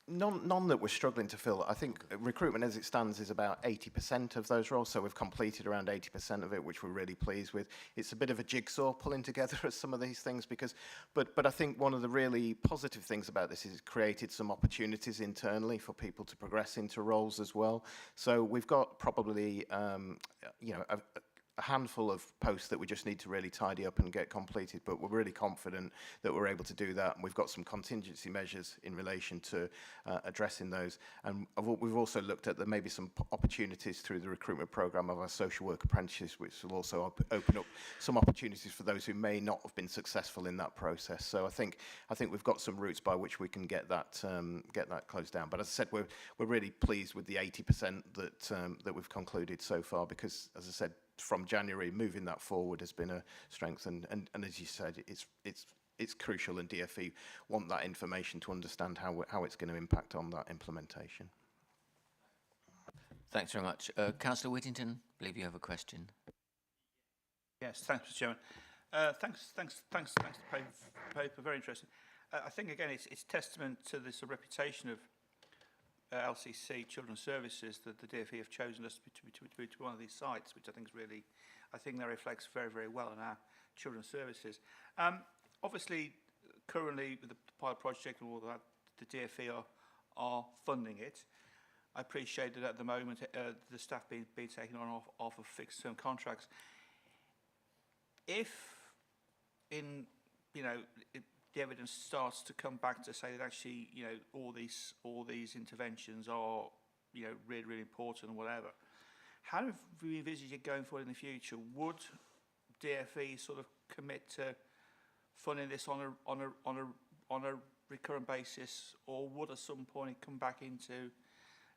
None that we're struggling to fill. I think recruitment as it stands is about 80% of those roles, so we've completed around 80% of it, which we're really pleased with. It's a bit of a jigsaw pulling together of some of these things, because, but I think one of the really positive things about this is it's created some opportunities internally for people to progress into roles as well. So we've got probably, a handful of posts that we just need to really tidy up and get completed, but we're really confident that we're able to do that, and we've got some contingency measures in relation to addressing those. And we've also looked at there may be some opportunities through the recruitment programme of our social work apprentices, which will also open up some opportunities for those who may not have been successful in that process. So I think we've got some routes by which we can get that closed down. But as I said, we're really pleased with the 80% that we've concluded so far, because as I said, from January, moving that forward has been a strength, and as you said, it's crucial, and DfE want that information to understand how it's going to impact on that implementation. Thanks very much. Councillor Whittington, I believe you have a question. Yes, thanks, Mr. Chairman. Thanks to the paper, very interesting. I think again it's testament to this reputation of LCC Children's Services that the DfE have chosen us to be one of these sites, which I think is really, I think that reflects very, very well on our children's services. Obviously, currently with the pilot project and all that, the DfE are funding it. I appreciate that at the moment the staff being taken on off of fixed term contracts. If the evidence starts to come back to say that actually, all these interventions are, really, really important and whatever, how do we envisage it going forward in the future? Would DfE sort of commit to funding this on a recurrent basis, or would at some point come back into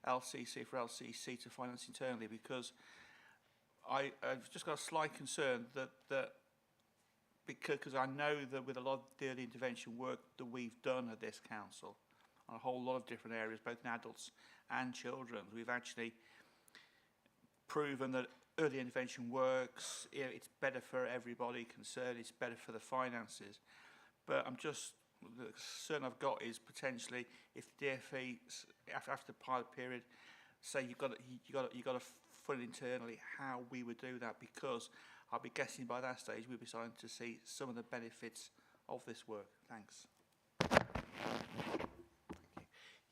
LCC for LCC to finance internally? Because I've just got a slight concern that because I know that with a lot of the early intervention work that we've done at this council on a whole lot of different areas, both in adults and children, we've actually proven that early intervention works. It's better for everybody concerned. It's better for the finances. But I'm just, the concern I've got is potentially if the DfE after the pilot period say you've got to fund internally, how we would do that, because I'll be guessing by that stage we'll be starting to see some of the benefits of this work. Thanks.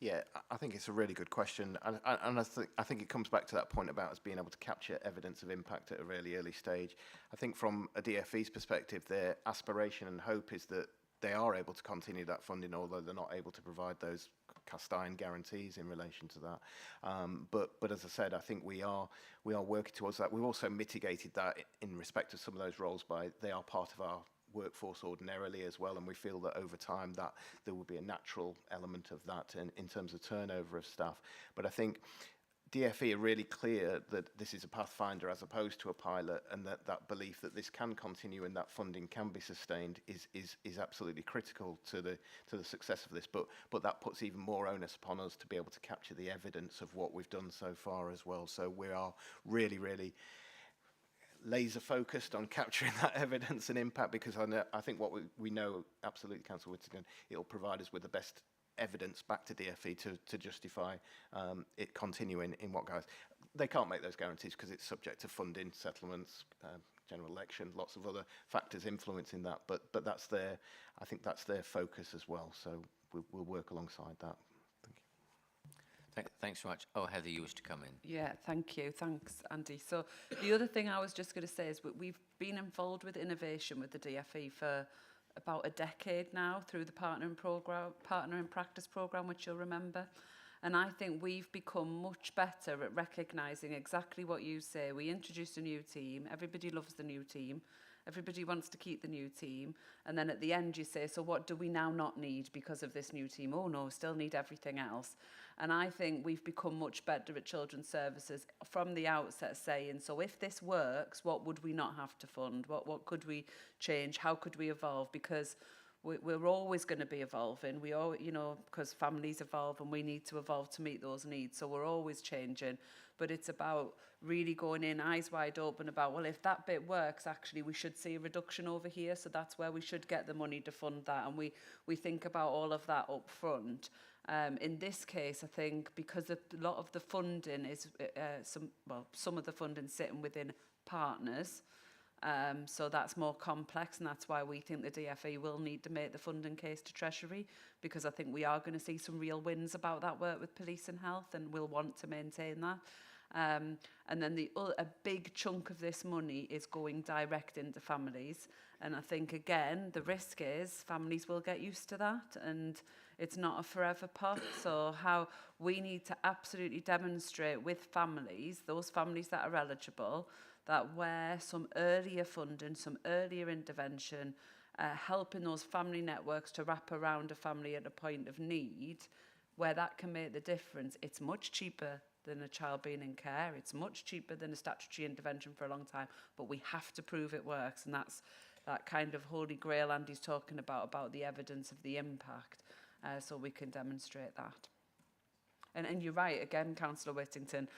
Yeah, I think it's a really good question, and I think it comes back to that point about us being able to capture evidence of impact at a really early stage. I think from a DFE's perspective, their aspiration and hope is that they are able to continue that funding, although they're not able to provide those cast iron guarantees in relation to that. But as I said, I think we are working towards that. We've also mitigated that in respect of some of those roles by they are part of our workforce ordinarily as well, and we feel that over time that there will be a natural element of that in terms of turnover of staff. But I think DFE are really clear that this is a pathfinder as opposed to a pilot, and that belief that this can continue and that funding can be sustained is absolutely critical to the success of this. But that puts even more onus upon us to be able to capture the evidence of what we've done so far as well. So we are really laser focused on capturing that evidence and impact, because I think what we know absolutely, Councillor Whittington, it'll provide us with the best evidence back to DFE to justify it continuing in what guise. They can't make those guarantees because it's subject to funding, settlements, general election, lots of other factors influencing that, but I think that's their focus as well, so we'll work alongside that. Thanks very much. Oh, Heather, you wish to come in. Yeah, thank you. Thanks, Andy. So the other thing I was just going to say is we've been involved with innovation with the DFE for about a decade now through the Partner in Practice programme, which you'll remember. And I think we've become much better at recognising exactly what you say. We introduced a new team. Everybody loves the new team. Everybody wants to keep the new team. And then at the end you say, so what do we now not need because of this new team? Oh no, still need everything else. And I think we've become much better at children's services from the outset saying, so if this works, what would we not have to fund? What could we change? How could we evolve? Because we're always going to be evolving. We all, because families evolve and we need to evolve to meet those needs. So we're always changing. But it's about really going in eyes wide open about, well, if that bit works, actually, we should see a reduction over here. So that's where we should get the money to fund that. And we think about all of that up front. In this case, I think because a lot of the funding is, some of the funding sitting within partners, so that's more complex, and that's why we think the DFE will need to make the funding case to Treasury, because I think we are going to see some real wins about that work with police and health, and we'll want to maintain that. And then a big chunk of this money is going direct into families, and I think again the risk is families will get used to that, and it's not a forever pot. So how we need to absolutely demonstrate with families, those families that are eligible, that where some earlier funding, some earlier intervention, helping those family networks to wrap around a family at a point of need, where that can make the difference. It's much cheaper than a child being in care. It's much cheaper than a statutory intervention for a long time, but we have to prove it works. And that's that kind of holy grail Andy's talking about the evidence of the impact, so we can demonstrate that. And you're right, again, Councillor Whittington,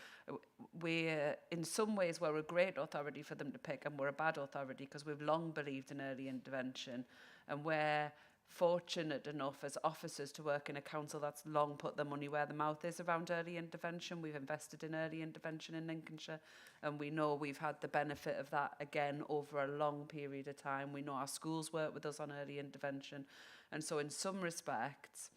we're, in some ways, we're a great authority for them to pick, and we're a bad authority because we've long believed in early intervention, and we're fortunate enough as officers to work in a council that's long put their money where the mouth is around early intervention. We've invested in early intervention in Lincolnshire, and we know we've had the benefit of that again over a long period of time. We know our schools work with us on early intervention, and so in some respects,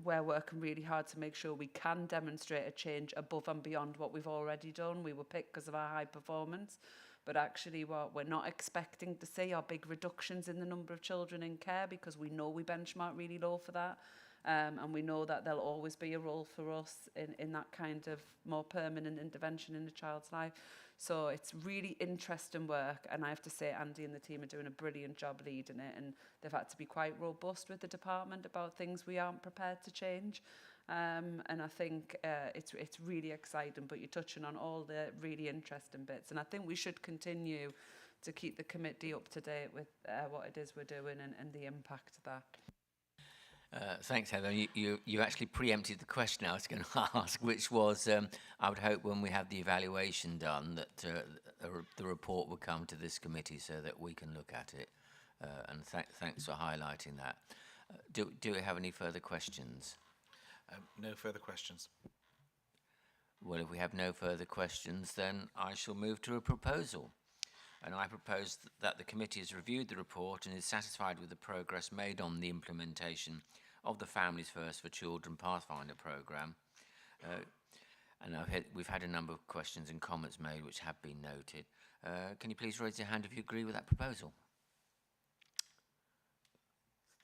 we're working really hard to make sure we can demonstrate a change above and beyond what we've already done. We were picked because of our high performance, but actually what we're not expecting to see are big reductions in the number of children in care, because we know we benchmark really low for that, and we know that there'll always be a role for us in that kind of more permanent intervention in a child's life. So it's really interesting work, and I have to say Andy and the team are doing a brilliant job leading it, and they've had to be quite robust with the department about things we aren't prepared to change. And I think it's really exciting, but you're touching on all the really interesting bits, and I think we should continue to keep the committee up to date with what it is we're doing and the impact of that. Thanks, Heather. You actually preempted the question I was going to ask, which was, I would hope when we have the evaluation done that the report will come to this committee so that we can look at it. And thanks for highlighting that. Do we have any further questions? No further questions. Well, if we have no further questions, then I shall move to a proposal. And I propose that the committee has reviewed the report and is satisfied with the progress made on the implementation of the Families First for Children Pathfinder programme. And we've had a number of questions and comments made which have been noted. Can you please raise your hand if you agree with that proposal?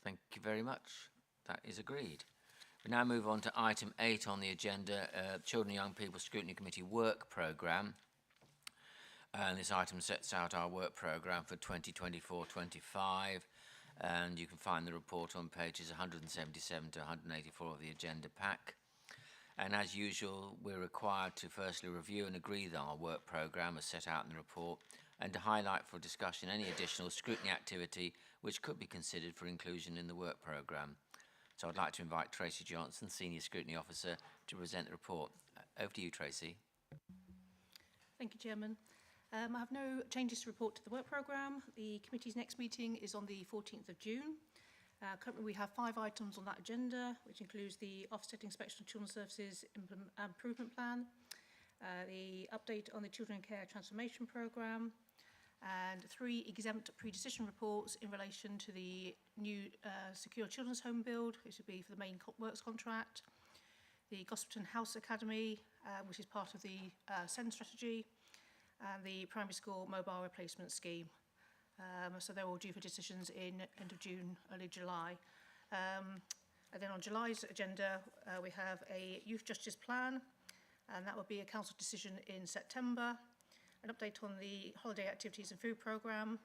Thank you very much. That is agreed. We now move on to item 8 on the agenda, Children and Young People Scrutiny Committee Work Programme. And this item sets out our work programme for 2024-25. And you can find the report on pages 177 to 184 of the agenda pack. And as usual, we're required to firstly review and agree that our work programme as set out in the report, and to highlight for discussion any additional scrutiny activity which could be considered for inclusion in the work programme. So I'd like to invite Tracy Johnson, Senior Scrutiny Officer, to present the report. Over to you, Tracy. Thank you, Chairman. I have no changes to report to the work programme. The committee's next meeting is on the 14th of June. Currently we have 5 items on that agenda, which includes the offset inspection of Children's Services Improvement Plan, the update on the Children in Care Transformation Programme, and 3 exempt pre-decision reports in relation to the new secure children's home build, which would be for the main works contract, the Gospelton House Academy, which is part of the SEND strategy, and the primary school mobile replacement scheme. So they're all due for decisions in end of June, early July. And then on July's agenda, we have a youth justice plan, and that will be a council decision in September. An update on the holiday activities and food programme,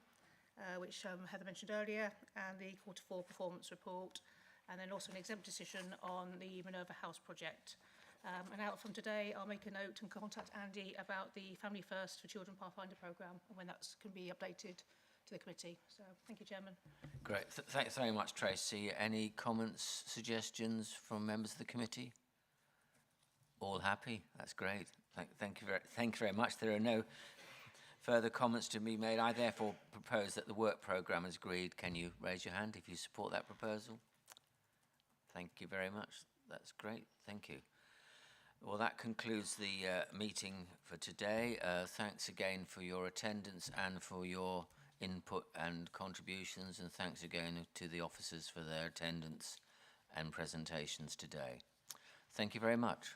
which Heather mentioned earlier, and the Q4 performance report, and then also an exempt decision on the Minerva House project. And out from today, I'll make a note and contact Andy about the Family First for Children Pathfinder programme and when that can be updated to the committee. So thank you, Chairman. Great. Thanks very much, Tracy. Any comments, suggestions from members of the committee? All happy? That's great. Thank you very much. There are no further comments to be made. I therefore propose that the work programme is agreed. Can you raise your hand if you support that proposal? Thank you very much. That's great. Thank you. Well, that concludes the meeting for today. Thanks again for your attendance and for your input and contributions, and thanks again to the officers for their attendance and presentations today. Thank you very much.